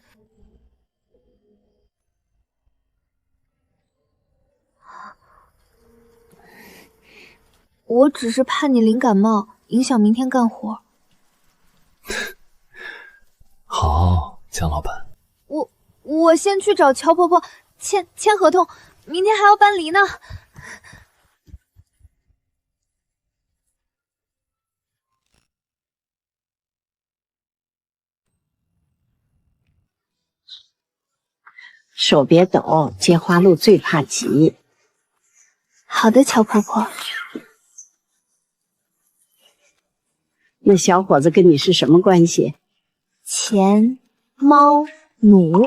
我只是怕你淋感冒，影响明天干活。好，江老板。我先去找乔婆婆签合同，明天还要搬离呢。手别抖，接花路最怕急。好的，乔婆婆。那小伙子跟你是什么关系？钱、猫、奴。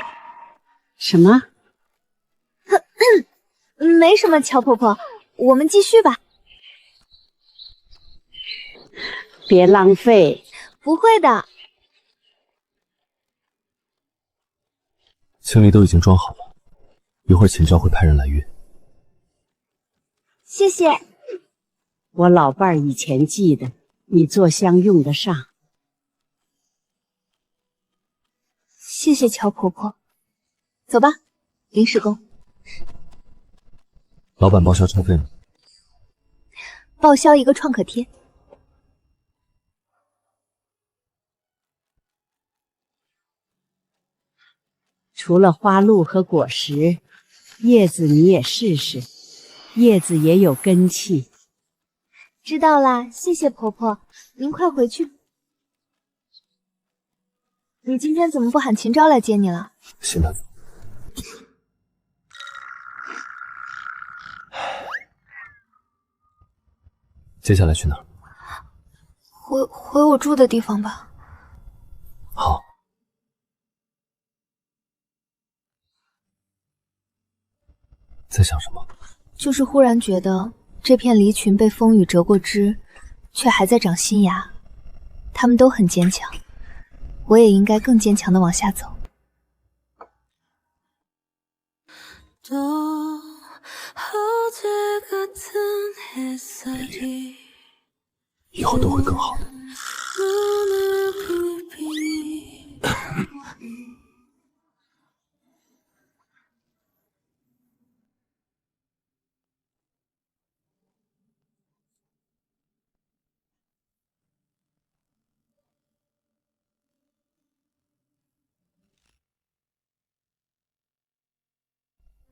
什么？没什么，乔婆婆，我们继续吧。别浪费。不会的。行李都已经装好了，一会儿秦昭会派人来运。谢谢。我老伴儿以前寄的，你做香用得上。谢谢乔婆婆。走吧，临时工。老板报销车费吗？报销一个创可贴。除了花露和果实，叶子你也试试，叶子也有根气。知道啦，谢谢婆婆，您快回去。你今天怎么不喊秦昭来接你了？行了。接下来去哪儿？回我住的地方吧。好。在想什么？就是忽然觉得这片梨群被风雨折过枝，却还在长新芽，它们都很坚强，我也应该更坚强的往下走。以后都会更好的。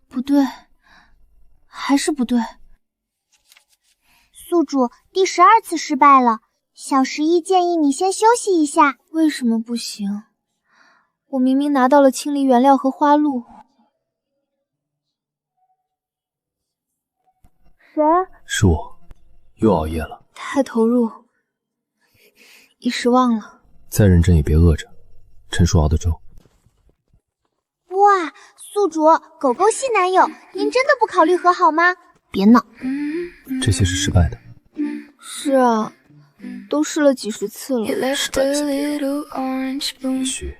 不对，还是不对。宿主第12次失败了，小11建议你先休息一下。为什么不行？我明明拿到了清理原料和花露。谁？是我，又熬夜了。太投入，一时忘了。再认真也别饿着，陈叔熬的粥。哇，宿主，狗狗系男友，您真的不考虑和好吗？别闹。这些是失败的。是啊，都试了几十次了。失败的也许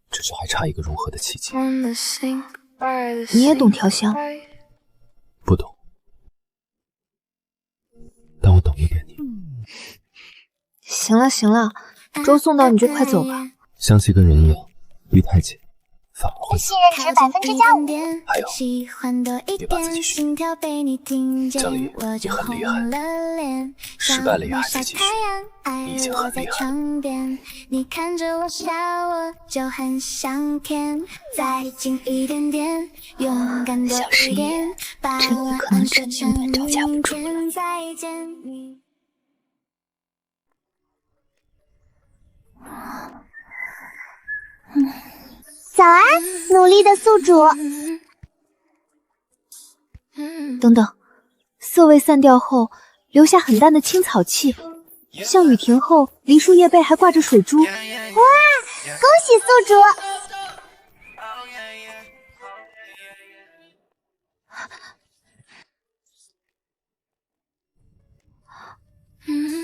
只是还差一个融合的契机。你也懂调香？不懂，但我懂一点你。行了行了，粥送到你就快走吧。香气跟人一样，遇太紧，信任值+5%。还有，别把自己虚。江离，你很厉害，失败了也还在继续，你已经很厉害。你看着我笑，我就很想舔，再近一点点，勇敢多一点，把我安全成明天再见你。早安，努力的宿主。等等，涩味散掉后，留下很淡的青草气，像雨停后，梨树叶背还挂着水珠。哇，恭喜宿主！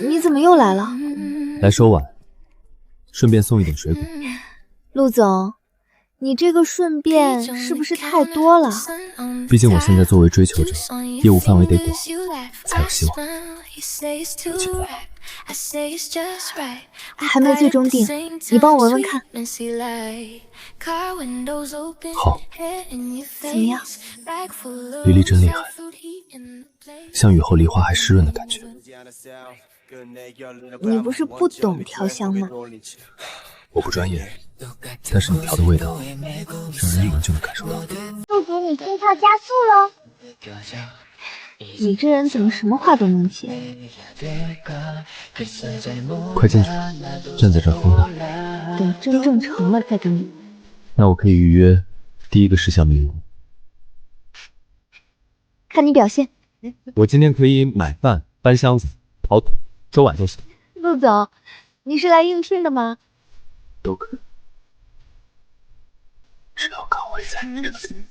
你怎么又来了？来收碗，顺便送一点水果。陆总，你这个顺便是不是太多了？毕竟我现在作为追求者，业务范围得广，才有希望。还没最终定，你帮我闻闻看。好。怎么样？梨梨真厉害，像雨后梨花还湿润的感觉。你不是不懂调香吗？我不专业，但是你调的味道，让人一闻就能感受到。宿主，你心跳加速喽！你这人怎么什么话都能接？快进去，站在这儿疯的。等真正成了再跟你。那我可以预约第一个10项名额。看你表现。我今天可以买饭、搬箱子、跑腿、收碗都行。陆总，你是来应聘的吗？都可以，只要岗位在这里。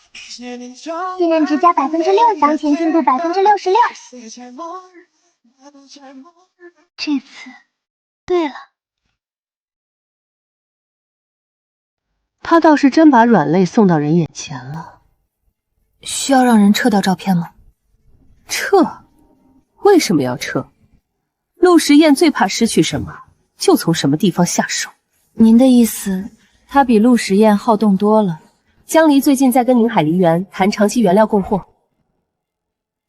信任值加6%，当前进度66%。这次对了。他倒是真把软肋送到人眼前了。需要让人撤掉照片吗？撤？为什么要撤？陆时宴最怕失去什么，就从什么地方下手。您的意思，他比陆时宴好动多了。江离最近在跟宁海梨园谈长期原料供货，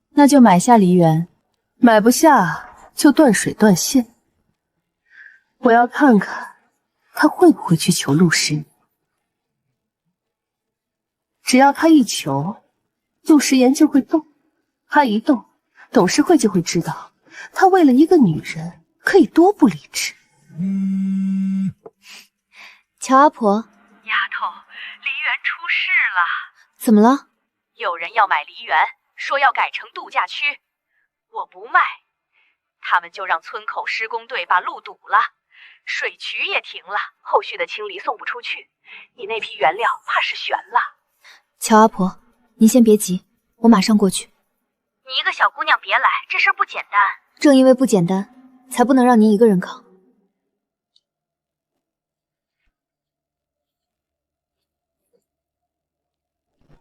那就买下梨园，买不下就断水断线。我要看看他会不会去求陆时宴。只要他一求，陆时言就会动，他一动，董事会就会知道他为了一个女人可以多不理智。乔阿婆，丫头，梨园出事了。怎么了？有人要买梨园，说要改成度假区，我不卖，他们就让村口施工队把路堵了，水渠也停了，后续的清理送不出去，你那批原料怕是悬了。乔阿婆，您先别急，我马上过去。你一个小姑娘别来，这事儿不简单。正因为不简单，才不能让您一个人扛。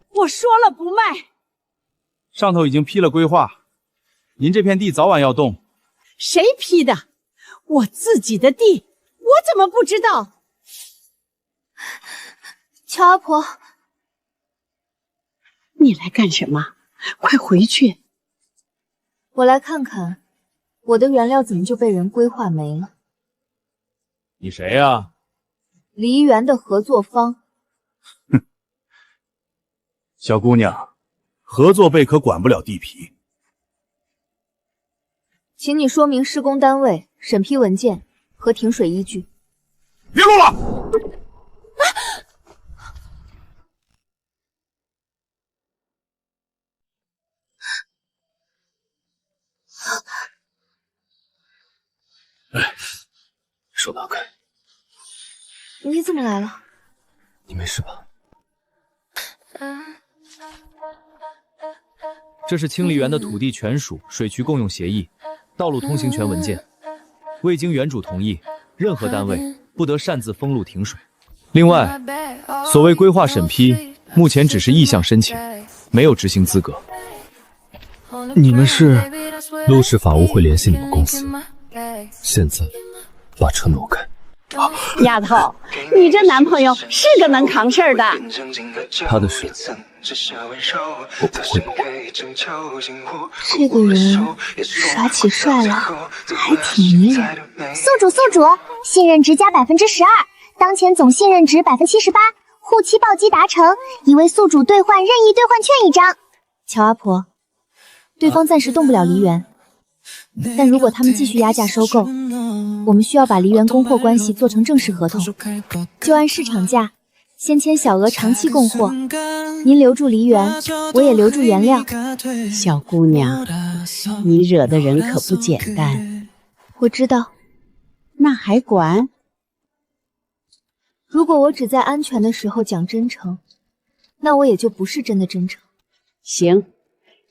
我说了不卖。上头已经批了规划，您这片地早晚要动。谁批的？我自己的地，我怎么不知道？乔阿婆，你来干什么？快回去！我来看看，我的原料怎么就被人规划没了？你谁呀？梨园的合作方。哼，小姑娘，合作备可管不了地皮。请你说明施工单位、审批文件和停水依据。别录了！哎，手拿开。你怎么来了？你没事吧？这是清梨园的土地权属、水渠共用协议、道路通行权文件，未经原主同意，任何单位不得擅自封路停水。另外，所谓规划审批，目前只是意向申请，没有执行资格。你们是？陆氏法务会联系你们公司，现在把车挪开。丫头，你这男朋友是个能扛事儿的。他的事，我不会不管。这个人耍起帅来还挺迷人。宿主，信任值加12%，当前总信任值78%，护期暴击达成，已为宿主兑换任意兑换券1张。乔阿婆，对方暂时动不了梨园，但如果他们继续压价收购，我们需要把梨园供货关系做成正式合同，就按市场价先签小额长期供货。您留住梨园，我也留住原料。小姑娘，你惹的人可不简单。我知道。那还管？如果我只在安全的时候讲真诚，那我也就不是真的真诚。行，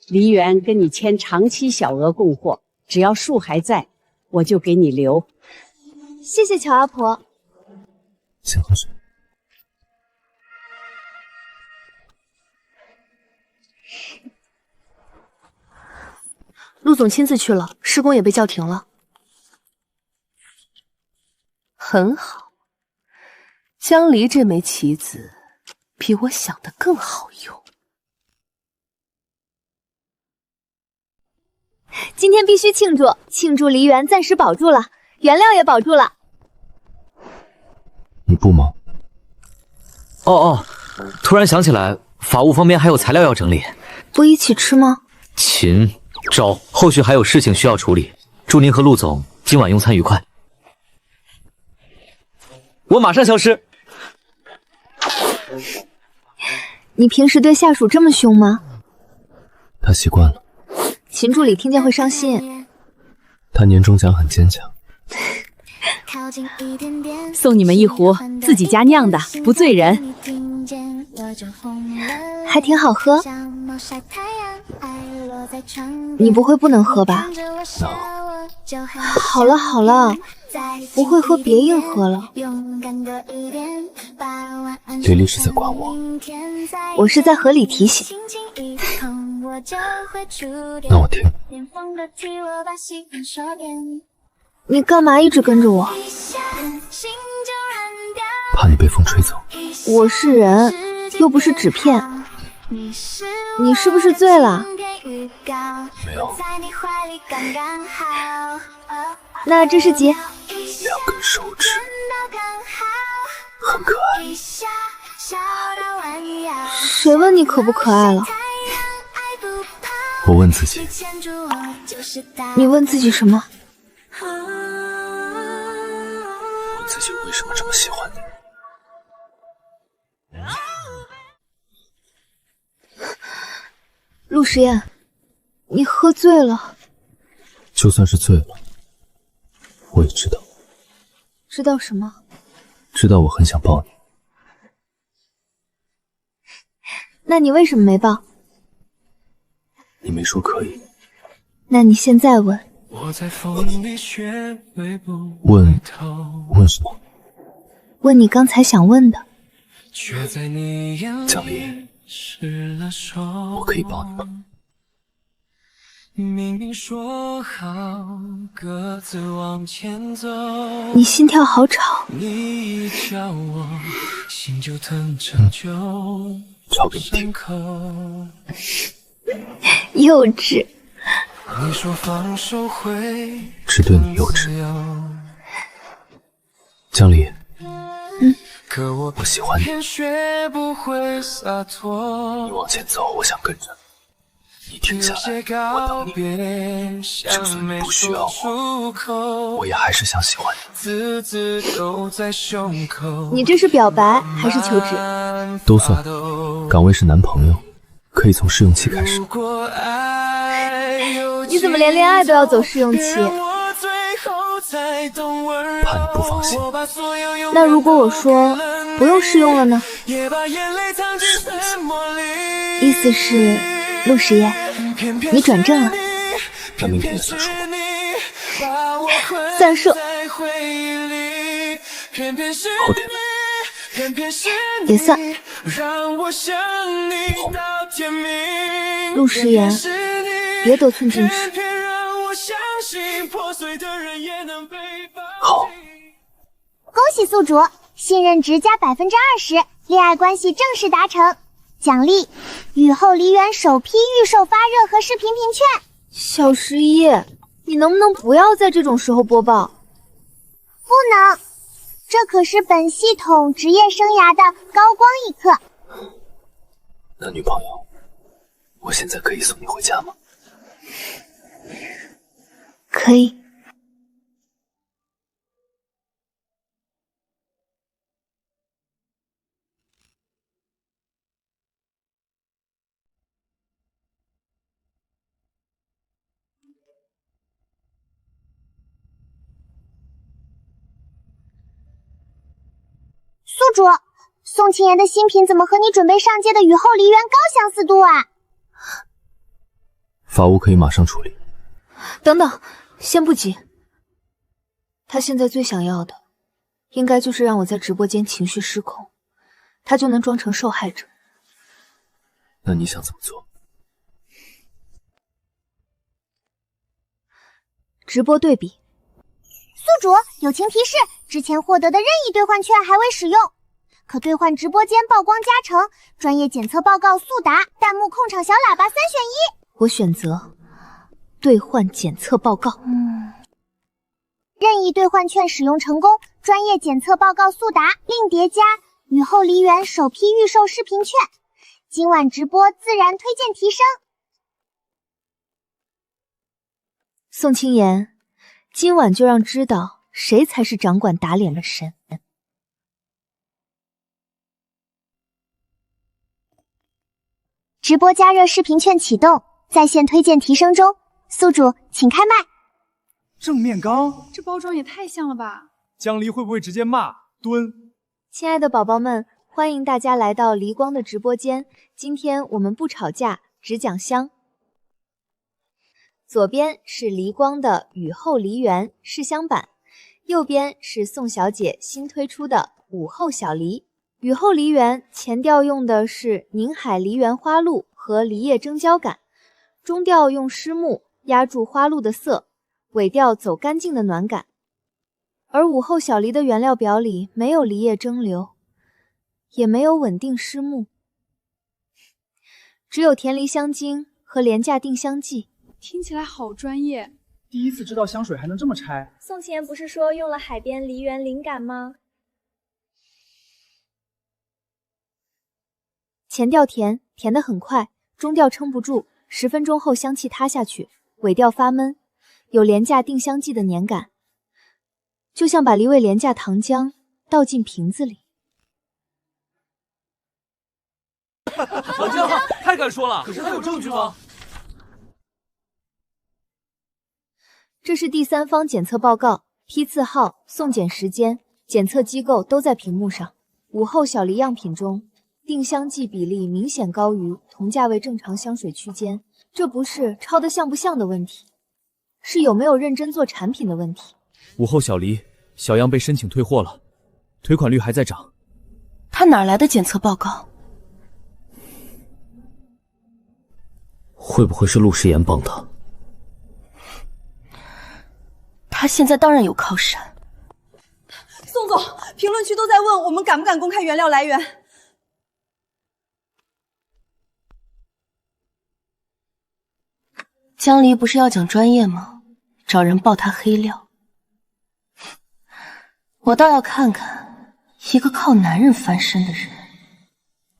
梨园跟你签长期小额供货，只要树还在，我就给你留。谢谢乔阿婆。先喝水。陆总亲自去了，施工也被叫停了。很好，江离这枚棋子比我想的更好用。今天必须庆祝梨园暂时保住了，原料也保住了。你不忙？突然想起来，法务方面还有材料要整理，不一起吃吗？秦、昭，后续还有事情需要处理，祝您和陆总今晚用餐愉快。我马上消失。你平时对下属这么凶吗？他习惯了。秦助理听见会伤心。他年终奖很坚强。送你们一壶自己家酿的，不醉人，还挺好喝。你不会不能喝吧？好了，不会喝别硬喝了。李丽是在管我，我是在合理提醒。那我听。你干嘛一直跟着我？怕你被风吹走。我是人，又不是纸片。你是不是醉了？没有。那这是几？2根手指，很可爱。谁问你可不可爱了？我问自己。你问自己什么？问自己为什么这么喜欢你。陆时宴，你喝醉了。就算是醉了，我也知道。知道什么？知道我很想抱你。那你为什么没抱？你没说可以。那你现在问。问什么？问你刚才想问的。江离，我可以抱你吗？你心跳好吵。吵给你听。幼稚。只对你幼稚。江离，我喜欢你。你往前走，我想跟着。你停下来，我等你。就算你不需要我，我也还是想喜欢你。你这是表白还是求职？都算。岗位是男朋友，可以从试用期开始。你怎么连恋爱都要走试用期？怕你不放心。那如果我说不用试用了呢？意思是陆时宴，你转正了。那明天也算数吗？算数。后天也算。陆时宴，别得寸进尺。好。恭喜宿主，信任值加20%，恋爱关系正式达成。奖励：雨后梨园首批预售发热和视频评券。小11，你能不能不要在这种时候播报？不能，这可是本系统职业生涯的高光一刻。那女朋友，我现在可以送你回家吗？可以。宿主，宋青言的新品怎么和你准备上街的雨后梨园高相似度啊？法务可以马上处理。等等，先不急。他现在最想要的，应该就是让我在直播间情绪失控，他就能装成受害者。那你想怎么做？直播对比。宿主，友情提示，之前获得的任意兑换券还未使用，可兑换直播间曝光加成、专业检测报告速达、弹幕控场小喇叭3选1。我选择兑换检测报告。任意兑换券使用成功，专业检测报告速达，另叠加雨后梨园首批预售视频券。今晚直播自然推荐提升。宋青言，今晚就让知道谁才是掌管打脸的神。直播加热视频券启动，在线推荐提升中。宿主，请开麦。正面刚，这包装也太像了吧！江离会不会直接骂蹲？亲爱的宝宝们，欢迎大家来到离光的直播间。今天我们不吵架，只讲香。左边是离光的雨后梨园试香版，右边是宋小姐新推出的午后小梨。雨后梨园前调用的是宁海梨园花露和梨叶蒸焦感，中调用湿木压住花露的色，尾调走干净的暖感。而午后小梨的原料表里没有梨叶蒸馏，也没有稳定湿木，只有甜梨香精和廉价定香剂。听起来好专业。第一次知道香水还能这么拆。宋青言不是说用了海边梨园灵感吗？前调甜，甜得很快，中调撑不住，10分钟后香气塌下去，尾调发闷，有廉价定香剂的黏感，就像把梨味廉价糖浆倒进瓶子里。老江太敢说了，可是他有证据吗？这是第三方检测报告，批次号、送检时间、检测机构都在屏幕上。午后小梨样品中，定香剂比例明显高于同价位正常香水区间，这不是抄的像不像的问题，是有没有认真做产品的问题。午后小梨小样被申请退货了，退款率还在涨。他哪来的检测报告？会不会是陆诗言帮他？他现在当然有靠山。宋总，评论区都在问我们敢不敢公开原料来源。江离不是要讲专业吗？找人爆他黑料。我倒要看看，一个靠男人翻身的人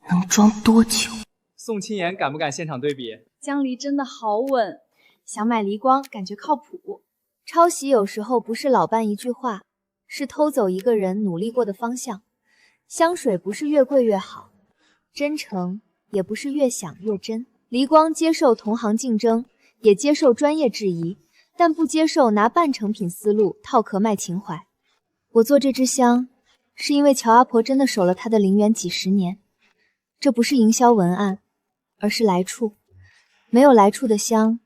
能装多久。宋青言敢不敢现场对比？江离真的好稳，想买离光感觉靠谱。抄袭有时候不是老伴一句话，是偷走一个人努力过的方向。香水不是越贵越好，真诚也不是越想越真。离光接受同行竞争，也接受专业质疑，但不接受拿半成品思路套壳卖情怀。我做这支香，是因为乔阿婆真的守了她的陵园几十年。这不是营销文案，而是来处。没有来处的香，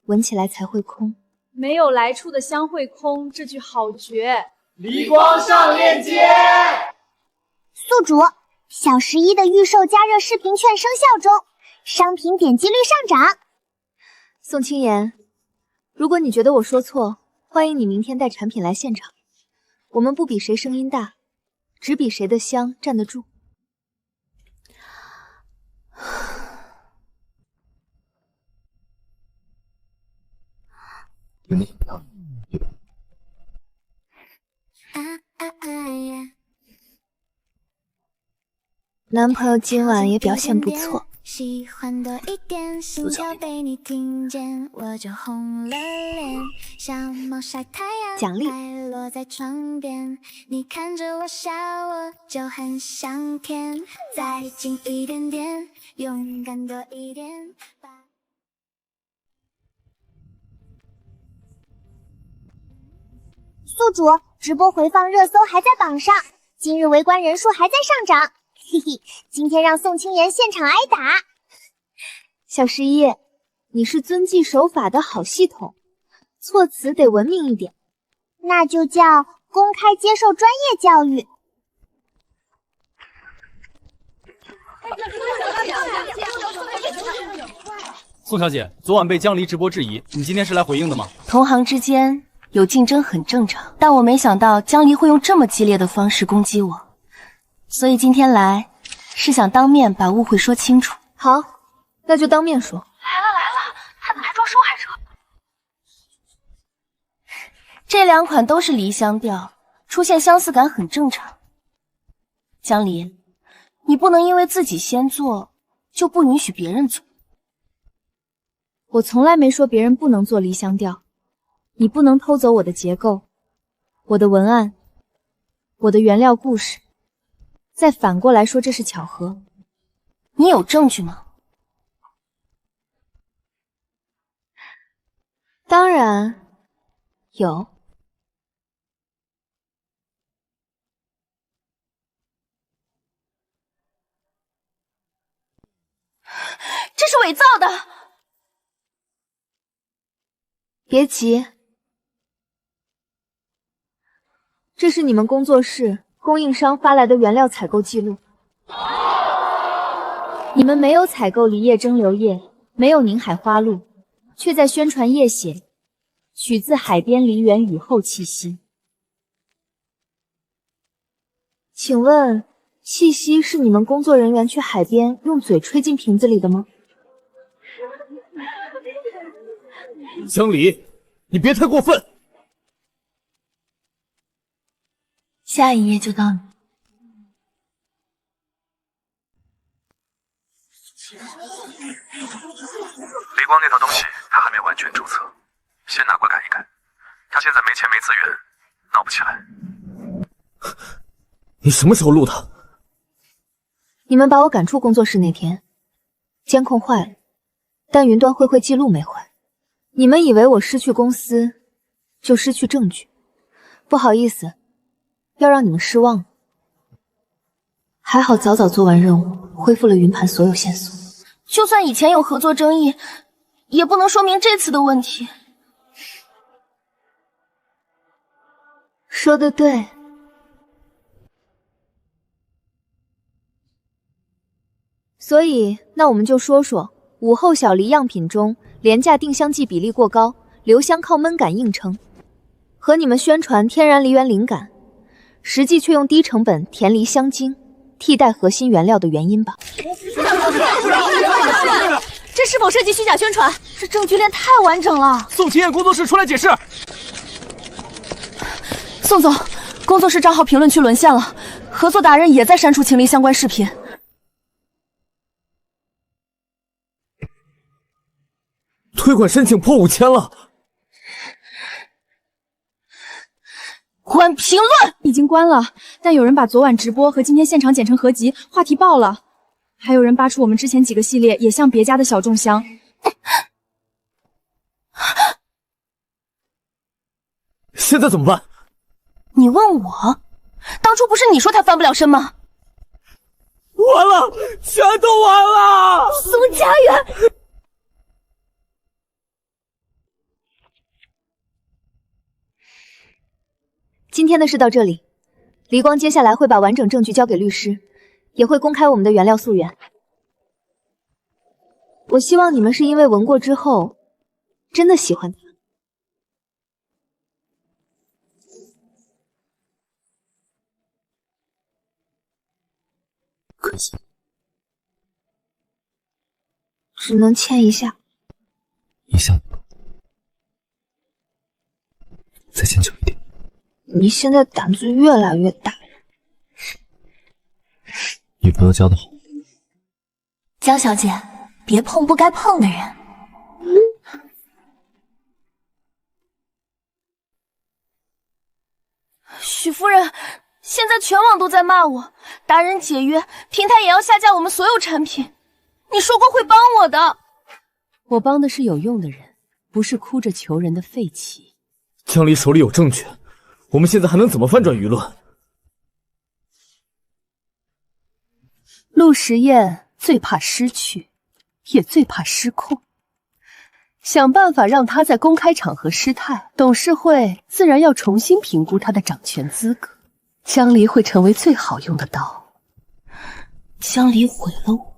闻起来才会空。没有来处的香会空，这句好绝。离光上链接。宿主，小11的预售加热视频券生效中，商品点击率上涨。宋青言，如果你觉得我说错，欢迎你明天带产品来现场。我们不比谁声音大，只比谁的香站得住。男朋友今晚也表现不错。喜欢多一点，心跳被你听见，我就红了脸。小猫晒太阳，奖励落在窗边，你看着我笑，我就很想甜。再近一点点，勇敢多一点。宿主直播回放热搜还在榜上，今日围观人数还在上涨。嘿嘿，今天让宋清言现场挨打。小十一，你是遵纪守法的好系统，措辞得文明一点。那就叫公开接受专业教育。宋小姐，昨晚被江离直播质疑，你今天是来回应的吗？同行之间有竞争很正常，但我没想到江离会用这么激烈的方式攻击我。所以今天来是想当面把误会说清楚。好，那就当面说。来了，他怎么还装受害者？这两款都是梨香调，出现相似感很正常。江离，你不能因为自己先做，就不允许别人做。我从来没说别人不能做梨香调，你不能偷走我的结构、我的文案、我的原料故事。再反过来说，这是巧合。你有证据吗？当然有。这是伪造的！别急，这是你们工作室供应商发来的原料采购记录。你们没有采购梨叶蒸馏液，没有宁海花露，却在宣传页写取自海边梨园雨后气息。请问气息是你们工作人员去海边用嘴吹进瓶子里的吗？江离，你别太过分。下一页就到你。离光那套东西他还没完全注册，先拿过改一改。他现在没钱没资源，闹不起来。你什么时候录的？你们把我赶出工作室那天，监控坏了，但云端会会记录没坏。你们以为我失去公司就失去证据？不好意思，要让你们失望了。还好早早做完任务，恢复了云盘所有线索。就算以前有合作争议，也不能说明这次的问题。说得对。所以，那我们就说说午后小梨样品中廉价定香剂比例过高，留香靠闷感硬撑，和你们宣传天然梨园灵感，实际却用低成本甜梨香精替代核心原料的原因吧。这是否涉及虚假宣传？这证据链太完整了。宋清燕工作室出来解释。宋总，工作室账号评论区沦陷了，合作达人也在删除情梨相关视频。推广申请破5000了。关评论已经关了，但有人把昨晚直播和今天现场剪成合集，话题爆了。还有人扒出我们之前几个系列也像别家的小众香。现在怎么办？你问我？当初不是你说他翻不了身吗？完了，全都完了！宋佳媛。今天的事到这里，黎光接下来会把完整证据交给律师，也会公开我们的原料溯源。我希望你们是因为闻过之后真的喜欢它。可以亲，只能牵一下。一下，再牵久一点。你现在胆子越来越大。女朋友交的好。江小姐，别碰不该碰的人。许夫人，现在全网都在骂我，达人解约，平台也要下架我们所有产品。你说过会帮我的。我帮的是有用的人，不是哭着求人的废弃。江离手里有证据，我们现在还能怎么翻转舆论？陆时宴最怕失去，也最怕失控。想办法让他在公开场合失态，董事会自然要重新评估他的掌权资格。江离会成为最好用的刀。江离毁了我，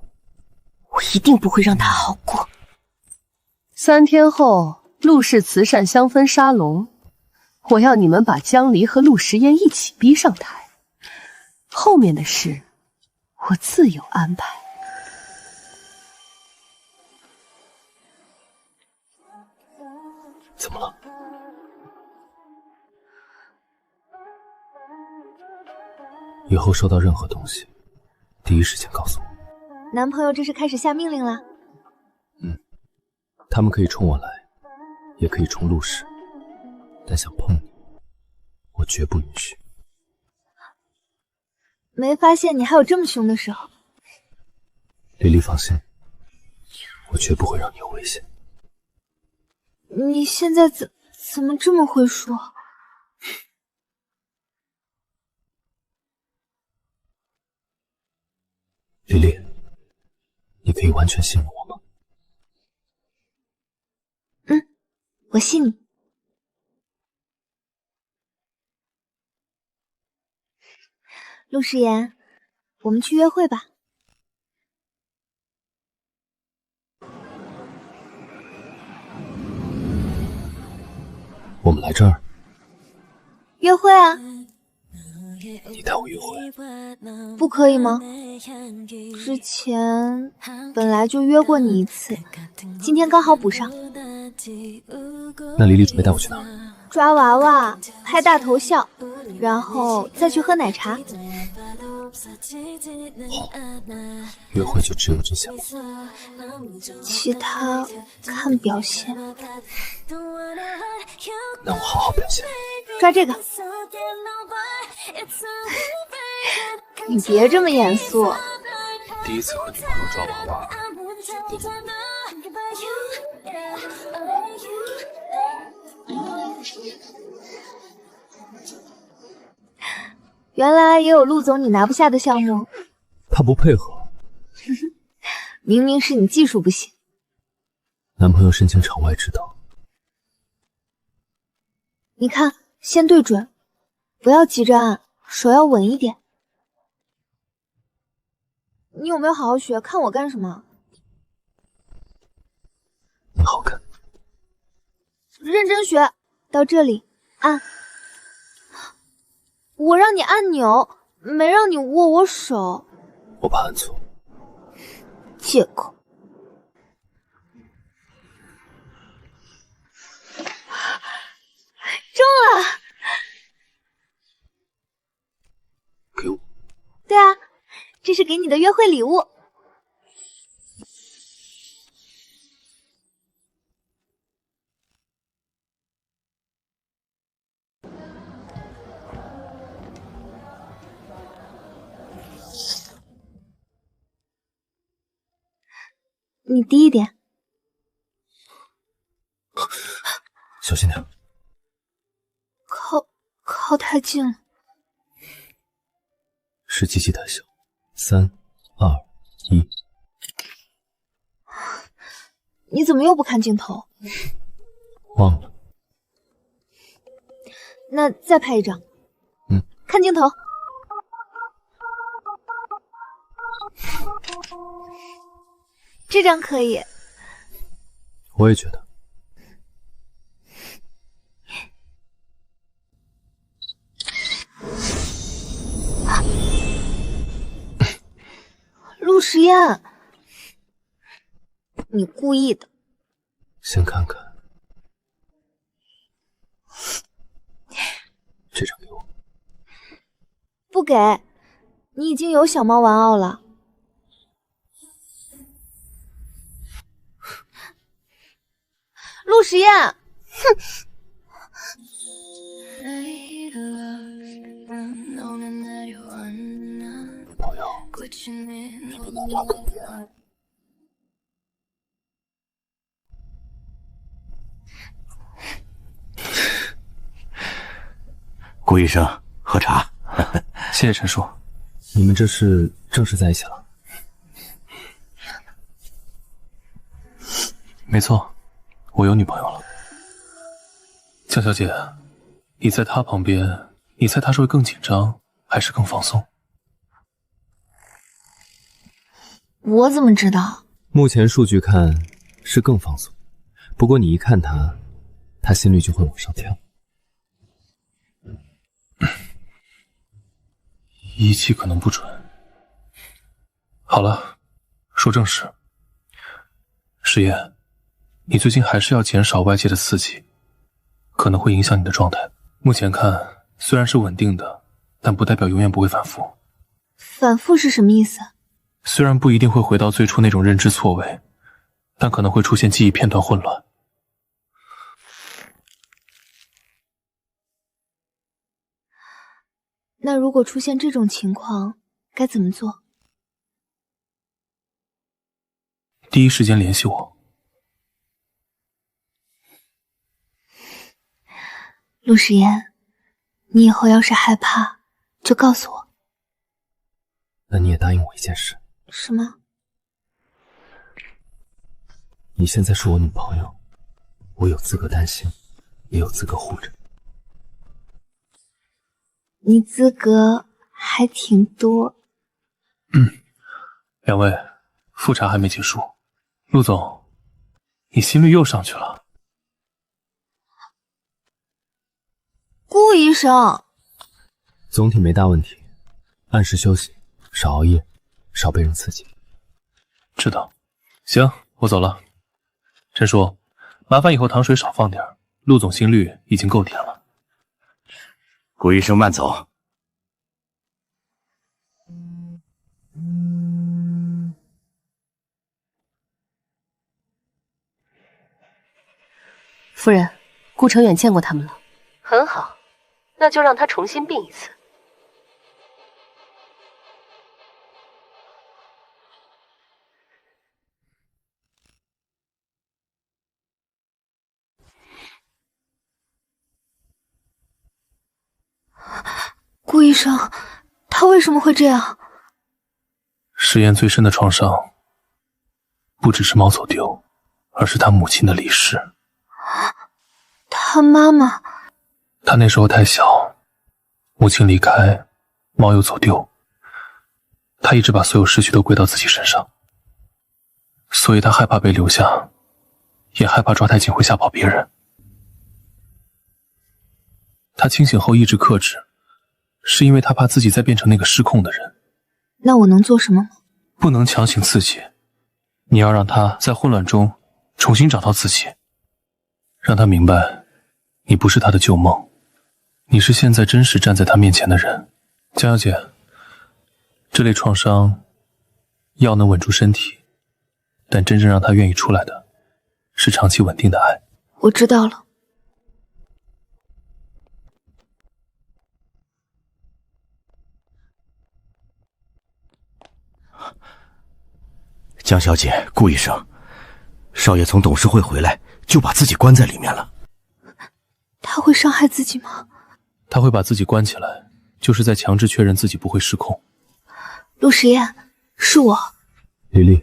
我一定不会让他好过。3天后，陆氏慈善香氛沙龙，我要你们把江离和陆时宴一起逼上台，后面的事我自有安排。怎么了？以后收到任何东西，第一时间告诉我。男朋友这是开始下命令了。他们可以冲我来，也可以冲陆氏，但想碰你，我绝不允许。没发现你还有这么凶的时候。丽丽放心，我绝不会让你有危险。你现在怎么这么会说？丽丽，你可以完全信任我吗？我信你。陆时言，我们去约会吧。我们来这儿约会啊？你带我约会？不可以吗？之前本来就约过你一次，今天刚好补上。那丽丽准备带我去哪儿？抓娃娃，拍大头像，然后再去喝奶茶。好，约会就只有这些吗？其他看表现。那我好好表现。抓这个。你别这么严肃。第一次和女朋友抓娃娃，原来也有陆总你拿不下的项目。他不配合。明明是你技术不行。男朋友申请场外指导。你看，先对准，不要急着按，手要稳一点。你有没有好好学？看我干什么？你好看。认真学，到这里按。我让你按钮，没让你握我手。我怕按错。借口。中了。给我。对啊，这是给你的约会礼物。你低一点。小心点。靠太近了。是机器太小。3、2、1。你怎么又不看镜头？忘了。那再拍一张。看镜头。这张可以。我也觉得。陆时宴，你故意的。先看看这张给我。不给，你已经有小猫玩偶了。陆时宴，哼！朋友，你不拿他可怜。顾医生，喝茶。谢谢陈叔。你们这是正式在一起了？没错，我有女朋友了。江小姐，你在他旁边，你猜他是会更紧张，还是更放松？我怎么知道？目前数据看是更放松，不过你一看他，他心率就会往上跳。仪器可能不准。好了，说正事。石岩，你最近还是要减少外界的刺激，可能会影响你的状态。目前看虽然是稳定的，但不代表永远不会反复。反复是什么意思？虽然不一定会回到最初那种认知错位，但可能会出现记忆片段混乱。那如果出现这种情况，该怎么做？第一时间联系我。陆时言，你以后要是害怕，就告诉我。那你也答应我一件事。什么？你现在是我女朋友，我有资格担心，也有资格护着。你资格还挺多。两位，复查还没结束。陆总，你心率又上去了。顾医生，总体没大问题，按时休息，少熬夜，少被人刺激。知道。行，我走了。陈叔，麻烦以后糖水少放点，陆总心率已经够甜了。顾医生慢走。夫人，顾成远见过他们了。很好，那就让他重新病一次。顾医生，他为什么会这样？石岩最深的创伤，不只是猫走丢，而是他母亲的离世。他妈妈，他那时候太小，母亲离开，猫又走丢，他一直把所有失去都归到自己身上，所以他害怕被留下，也害怕抓太紧会吓跑别人。他清醒后意志克制，是因为他怕自己再变成那个失控的人。那我能做什么吗？不能强行刺激，你要让他在混乱中重新找到自己，让他明白你不是他的旧梦，你是现在真实站在他面前的人。江小姐，这类创伤药能稳住身体，但真正让他愿意出来的是长期稳定的爱。我知道了。江小姐，顾医生，少爷从董事会回来就把自己关在里面了。他会伤害自己吗？他会把自己关起来，就是在强制确认自己不会失控。陆时宴，是我。李丽，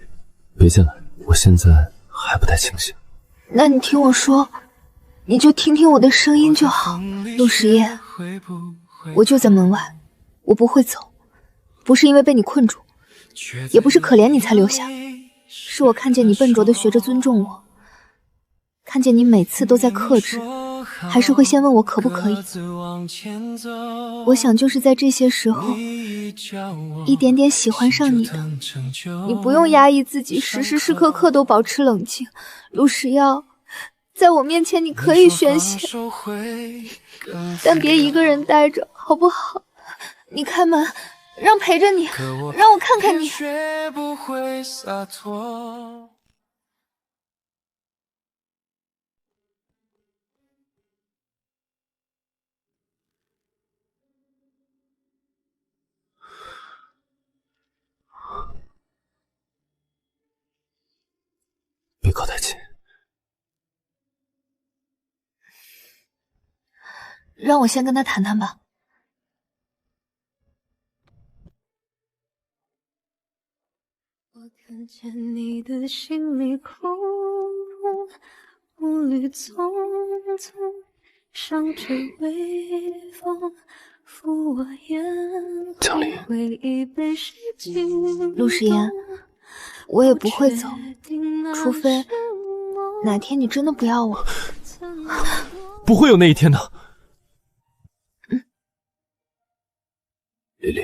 别进来，我现在还不太清醒。那你听我说，你就听听我的声音就好。陆时宴，我就在门外，我不会走，不是因为被你困住，也不是可怜你才留下，是我看见你笨拙的学着尊重我，看见你每次都在克制，还是会先问我可不可以。我想就是在这些时候，一点点喜欢上你的。你不用压抑自己，时时刻刻都保持冷静。陆时耀，在我面前你可以宣泄，但别一个人待着，好不好？你开门，让陪着你，让我看看你。别靠太近。让我先跟他谈谈吧。我看见你的心里空空，步履匆匆，上着微风，拂我眼底，回忆被谁惊陆时言，我也不会走，除非哪天你真的不要我。不会有那一天的。丽丽，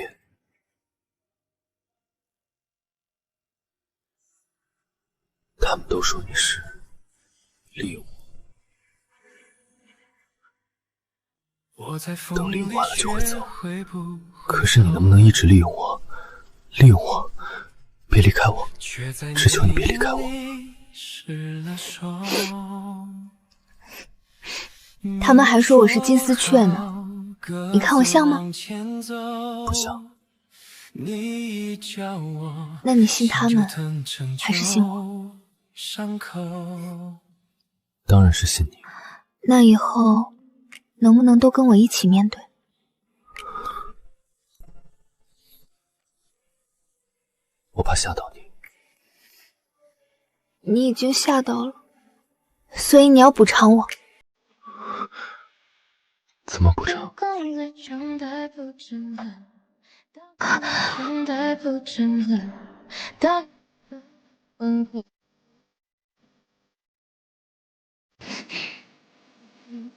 他们都说你是利用我，等利用完了就会走。可是你能不能一直利用我？利用我，别离开我，只求你别离开我。他们还说我是金丝雀呢，你看我像吗？不像。那你信他们，还是信我？当然是信你。那以后能不能都跟我一起面对？我怕吓到你。你已经吓到了，所以你要补偿我。怎么补偿？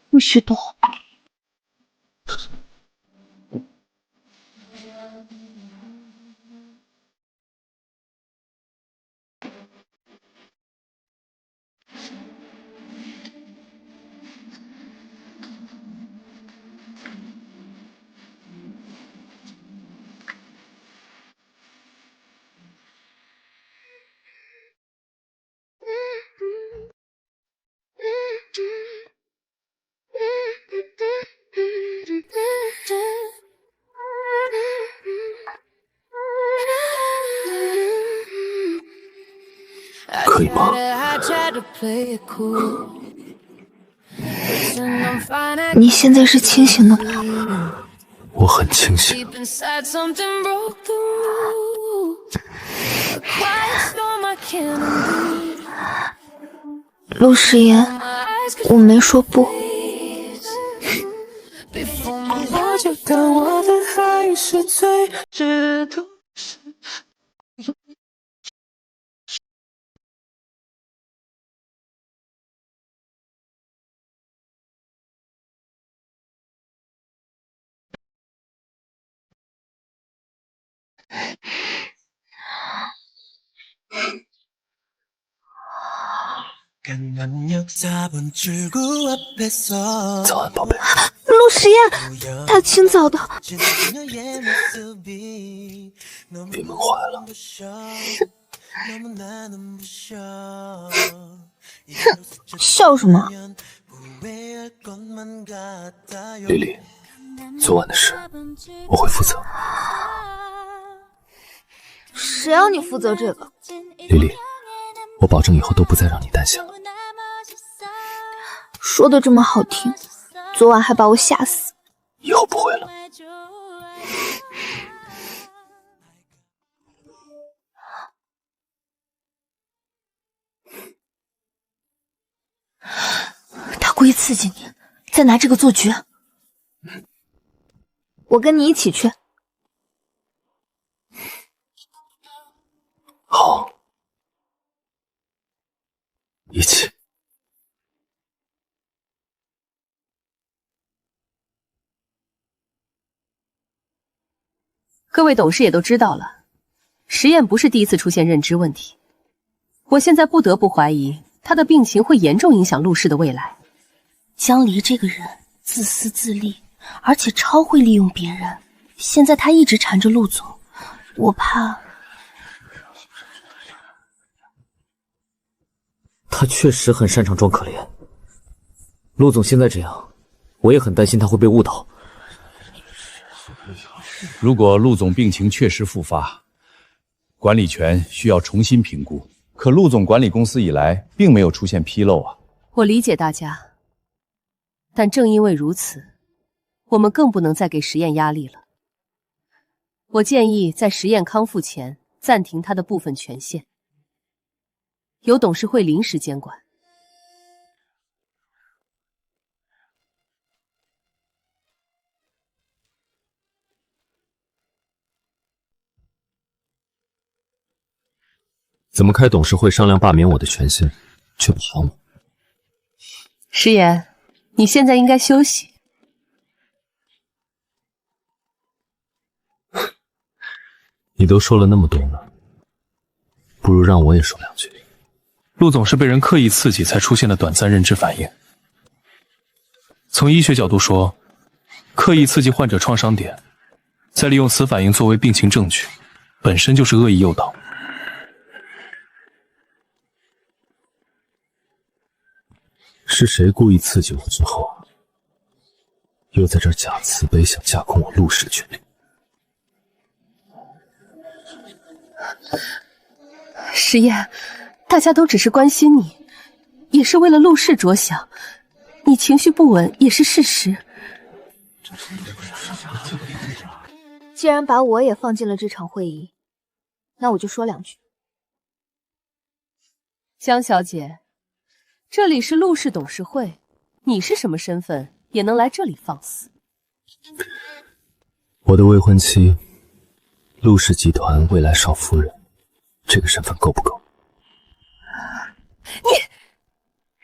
不许动！可以吗？你现在是清醒的吧？我很清醒。陆时言，我没说不。我就当我的还是最值得。早安，宝贝。陆时言，大清早的。别闷坏了。笑什么？丽丽，昨晚的事我会负责。谁让你负责这个？丽丽，我保证以后都不再让你担心了。说的这么好听，昨晚还把我吓死。以后不会了。他故意刺激你，再拿这个做局。我跟你一起去。好，一起。各位董事也都知道了，实验不是第一次出现认知问题。我现在不得不怀疑他的病情会严重影响陆氏的未来。江离这个人自私自利，而且超会利用别人。现在他一直缠着陆总，我怕……他确实很擅长装可怜。陆总现在这样，我也很担心他会被误导。如果陆总病情确实复发，管理权需要重新评估。可陆总管理公司以来，并没有出现纰漏啊。我理解大家，但正因为如此，我们更不能再给实验压力了。我建议在实验康复前暂停他的部分权限，由董事会临时监管。怎么开董事会商量罢免我的权限，却不喊我？石岩，你现在应该休息。你都说了那么多了，不如让我也说两句。陆总是被人刻意刺激才出现的短暂认知反应。从医学角度说，刻意刺激患者创伤点，再利用此反应作为病情证据，本身就是恶意诱导。是谁故意刺激我之后，又在这儿假慈悲，想架空我陆氏权利？石岩，大家都只是关心你，也是为了陆氏着想，你情绪不稳也是事实。既然把我也放进了这场会议，那我就说两句。江小姐，这里是陆氏董事会，你是什么身份也能来这里放肆？我的未婚妻，陆氏集团未来少夫人，这个身份够不够？你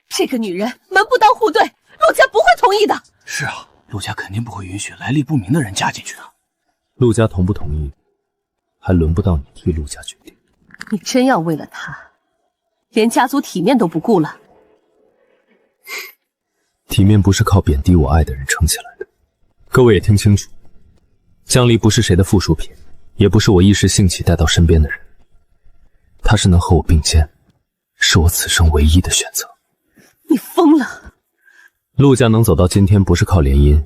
这个女人门不当户对，陆家不会同意的。是啊，陆家肯定不会允许来历不明的人加进去的。陆家同不同意，还轮不到你替陆家决定。你真要为了他，连家族体面都不顾了？体面不是靠贬低我爱的人撑起来的。各位也听清楚，江离不是谁的附属品，也不是我一时兴起带到身边的人。他是能和我并肩，是我此生唯一的选择。你疯了！陆家能走到今天，不是靠联姻，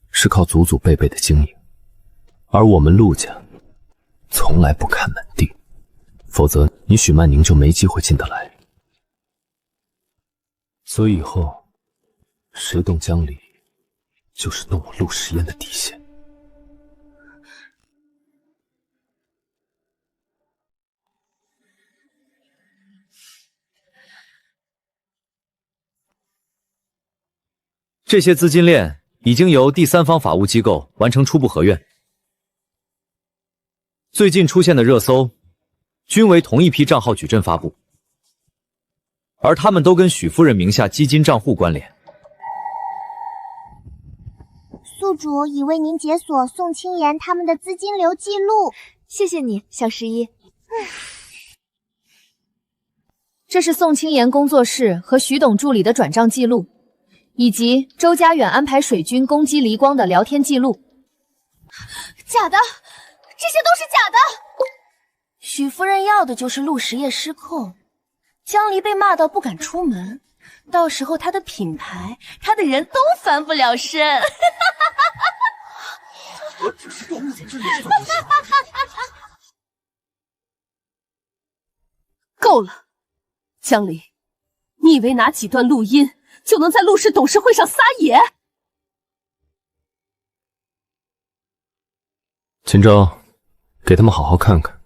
是靠祖祖辈辈的经营。而我们陆家从来不看门第，否则你许曼宁就没机会进得来。所以以后谁动江离，就是动我陆时烟的底线。这些资金链已经由第三方法务机构完成初步核验。最近出现的热搜，均为同一批账号矩阵发布，而他们都跟许夫人名下基金账户关联。宿主已为您解锁宋清言他们的资金流记录，谢谢你，小十一。这是宋清言工作室和徐董助理的转账记录，以及周家远安排水军攻击黎光的聊天记录。假的，这些都是假的。许夫人要的就是陆实业失控，江离被骂到不敢出门，到时候他的品牌，他的人都翻不了身。我只是用这里够了，江离，你以为拿几段录音就能在陆氏董事会上撒野？秦昭，给他们好好看看。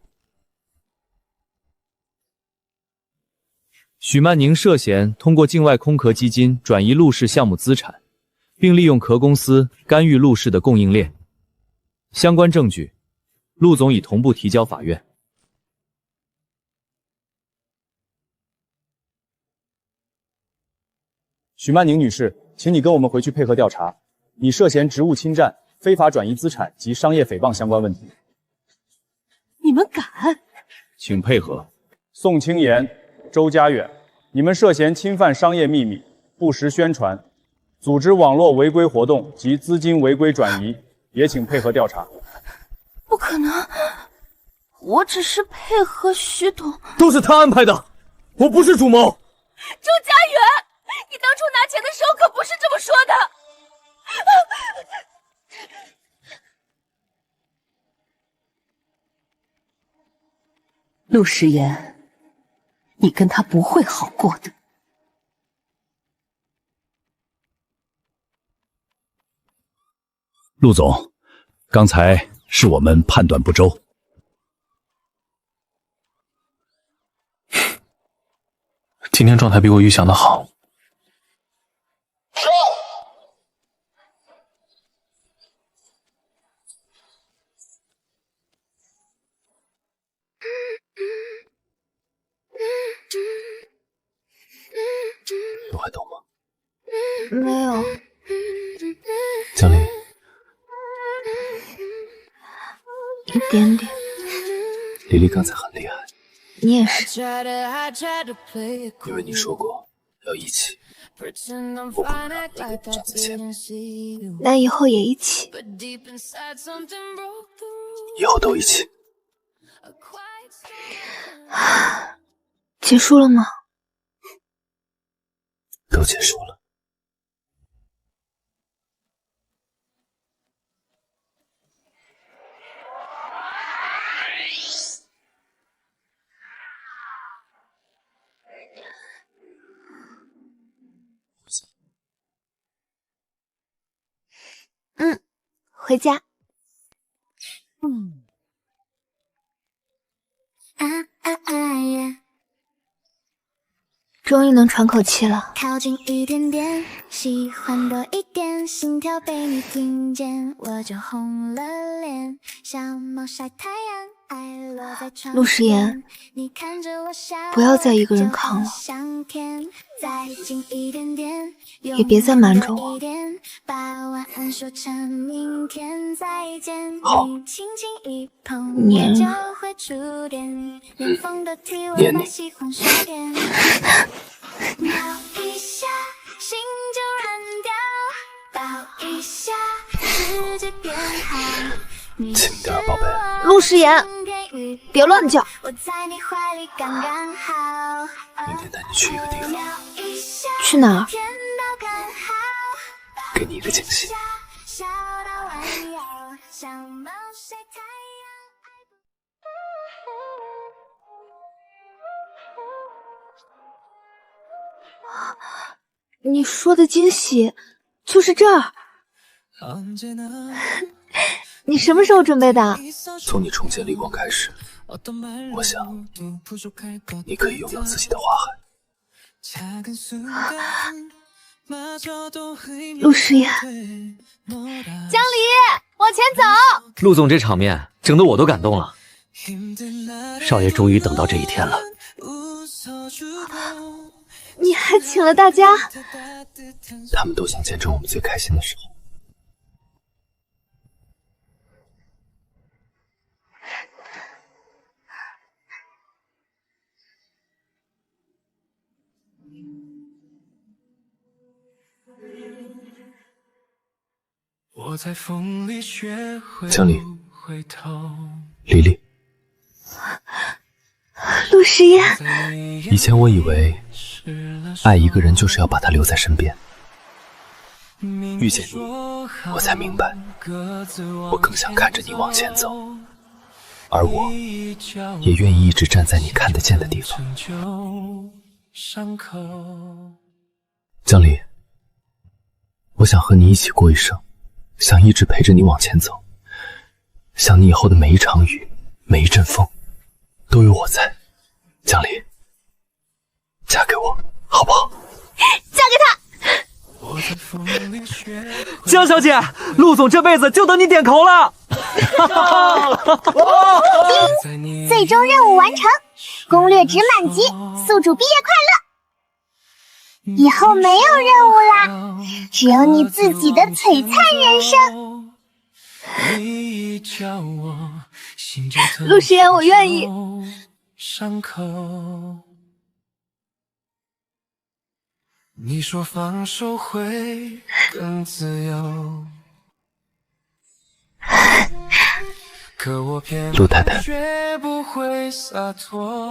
许曼宁涉嫌通过境外空壳基金转移陆氏项目资产，并利用壳公司干预陆氏的供应链。相关证据，陆总已同步提交法院。许曼宁女士，请你跟我们回去配合调查，你涉嫌职务侵占、非法转移资产及商业诽谤相关问题。你们敢？请配合。宋清言、周家远，你们涉嫌侵犯商业秘密、不实宣传、组织网络违规活动及资金违规转移，也请配合调查。不可能，我只是配合徐董。都是他安排的，我不是主谋。周家远，你当初拿钱的时候可不是这么说的。陆时言，你跟他不会好过的。陆总，刚才是我们判断不周。今天状态比我预想的好。有还痛吗？没有。江离，一点点。黎黎刚才很厉害。你也是。因为你说过要一起，我不能让一个人站在前面。那以后也一起。以后都一起。结束了吗？都结束了。回家。终于能喘口气了。靠近一点点，喜欢多一点，心跳被你听见，我就红了脸，小猫晒太阳，爱落在床边。陆时言，不要再一个人扛了，再近一点点，也别再瞒着我。把晚安说成明天再见。好，你轻轻一碰，黏就会触电，连风的体温把喜欢收敛。瞄一下，心就软掉；抱一下，世界变好。轻点，宝贝。陆时言，别乱叫。我在你怀里刚刚好。明天带你去一个地方。去哪儿？给你一个惊喜。你说的惊喜就是这儿？你什么时候准备的？从你重建丽光开始，我想你可以拥有自己的花海。陆时言，江离，往前走。陆总这场面整得我都感动了。少爷终于等到这一天了。你还请了大家？他们都想见证我们最开心的时候。江离，黎黎，陆时言，以前我以为爱一个人就是要把他留在身边，遇见你，我才明白，我更想看着你往前走，而我也愿意一直站在你看得见的地方。江离，我想和你一起过一生，想一直陪着你往前走，想你以后的每一场雨，每一阵风，都有我在。江离，嫁给我，好不好？嫁给他。江小姐，陆总这辈子就等你点头了。最终任务完成，攻略值满级，宿主毕业快乐。以后没有任务啦，只有你自己的璀璨人生。陆时言，我愿意。伤口，你说放手会更自由，可我偏陆太太，学不会洒脱。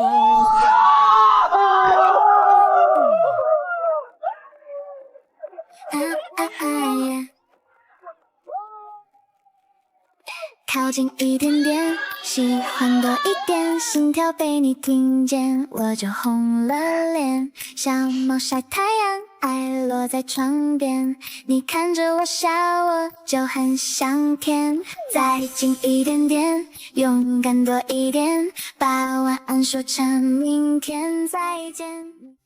靠近一点点，喜欢多一点，心跳被你听见，我就红了脸。小猫晒太阳，爱落在窗边，你看着我笑，我就很想舔。再近一点点，勇敢多一点，把晚安说成明天再见。